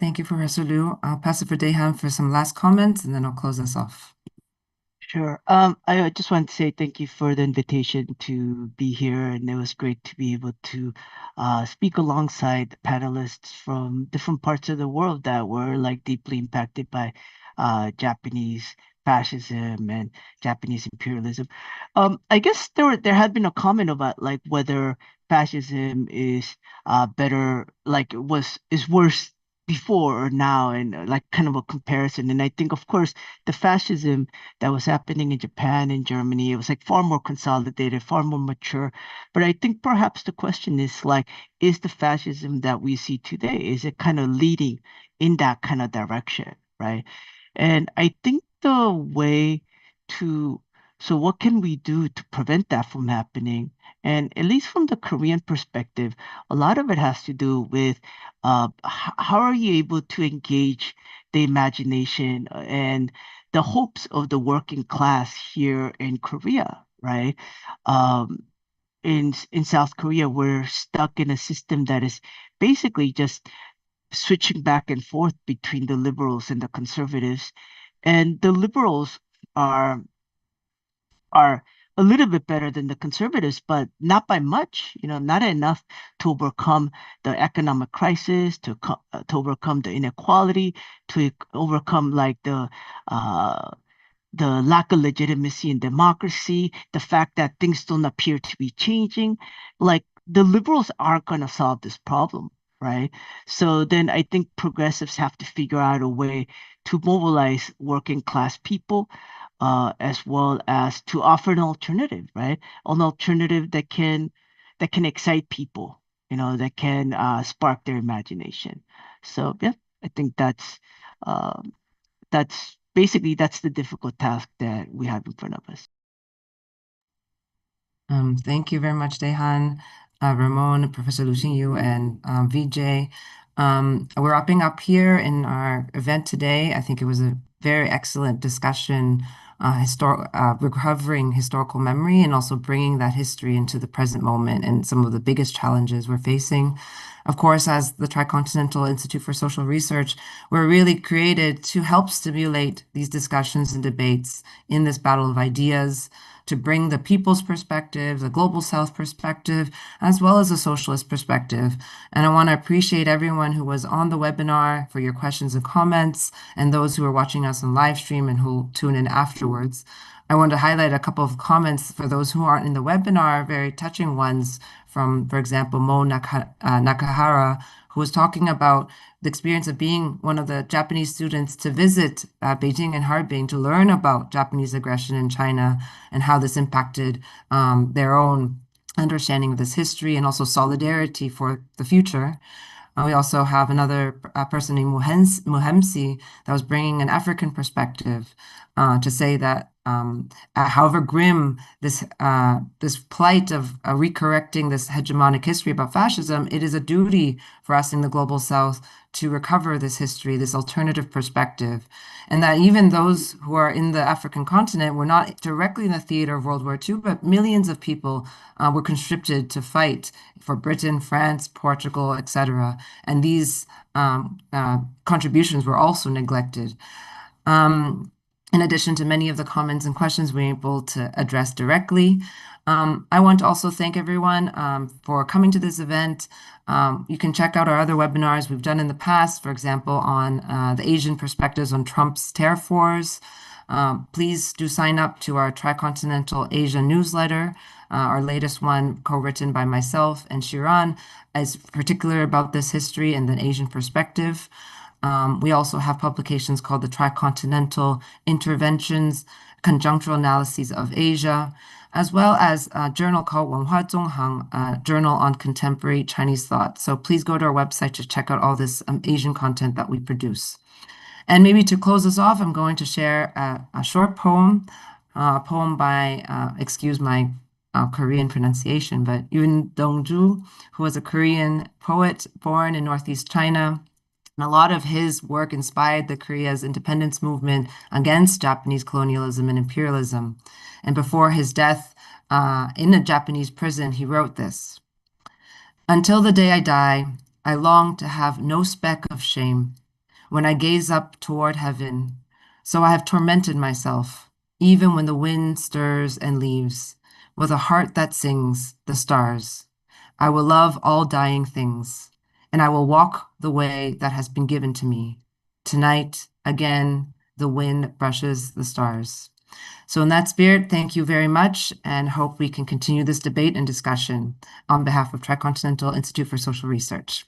Thank you, Professor Liu. I'll pass it for Daehan for some last comments, and then I'll close us off. Sure. I just want to say thank you for the invitation to be here, and it was great to be able to speak alongside panelists from different parts of the world that were like deeply impacted by Japanese fascism and Japanese imperialism. I guess there had been a comment about like whether fascism is better, like is worse before or now, and like kind of a comparison. And I think, of course, the fascism that was happening in Japan and Germany, it was like far more consolidated, far more mature. But I think perhaps the question is like, is the fascism that we see today, is it kind of leading in that kind of direction, right? And I think the way to So what can we do to prevent that from happening? And at least from the Korean perspective, a lot of it has to do with how are you able to engage the imagination and the hopes of the working class here in Korea, right? Um, in South Korea, we're stuck in a system that is basically just switching back and forth between the liberals and the conservatives. And the liberals are are a little bit better than the conservatives, but not by much, not enough to overcome the economic crisis, to overcome the inequality, to overcome like the lack of legitimacy in democracy, the fact that things don't appear to be changing. Like the liberals aren't going to solve this problem, right? So then I think progressives have to figure out a way to mobilize working class people, as well as to offer an alternative, right? An alternative that can excite people, that can spark their imagination. So yeah, I think um, that's the difficult task that we have in front of us. Thank you very much, Dehan, Ramon, Professor Lu Xingyu, and Vijay. We're wrapping up here in our event today. I think it was a very excellent discussion, recovering historical memory and also bringing that history into the present moment and some of the biggest challenges we're facing. Of course, as the Tricontinental Institute for Social Research, we're really created to help stimulate these discussions and debates in this battle of ideas, to bring the people's perspective, the global south perspective, as well as a socialist perspective. And I want to appreciate everyone who was on the webinar for your questions and comments, and those who are watching us on live stream and who tune in afterwards. I want to highlight a couple of comments for those who aren't in the webinar, very touching ones from, for example, Nakahara, who was talking about the experience of being one of the Japanese students to visit Beijing and Harbin to learn about Japanese aggression in China and how this impacted their own understanding of this history and also solidarity for the future. We also have another person named Muhemsi that was bringing an African perspective to say that however grim this plight of recorrecting this hegemonic history about fascism, it is a duty for us in the global south to recover this history, this alternative perspective, and that even those who are in the African continent were not directly in the theater of World War II, but millions of people were conscripted to fight for Britain, France, Portugal, etc. And these contributions were also neglected. In addition to many of the comments and questions we were able to address directly. I want to also thank everyone for coming to this event. You can check out our other webinars we've done in the past, for example, on the Asian perspectives on Trump's tariff wars. Please do sign up to our Tricontinental Asia newsletter. Our latest one, co-written by myself and Shiran, is particular about this history and the Asian perspective. We also have publications called the Tricontinental Interventions, Conjunctural Analyses of Asia, as well as a journal called Wenhua Zonghang, a journal on contemporary Chinese thought. So please go to our website to check out all this Asian content that we produce. And maybe to close us off, I'm going to share a short poem, a poem by, excuse my Korean pronunciation, but Yoon Dong-ju, who was a Korean poet born in Northeast China. And a lot of his work inspired the Korea's independence movement against Japanese colonialism and imperialism. And before his death in a Japanese prison, he wrote this: "Until the day I die, I long to have no speck of shame when I gaze up toward heaven. So I have tormented myself, even when the wind stirs and leaves, with a heart that sings the stars. I will love all dying things, and I will walk the way that has been given to me. Tonight, again, the wind brushes the stars." So in that spirit, thank you very much, and hope we can continue this debate and discussion on behalf of Tricontinental Institute for Social Research.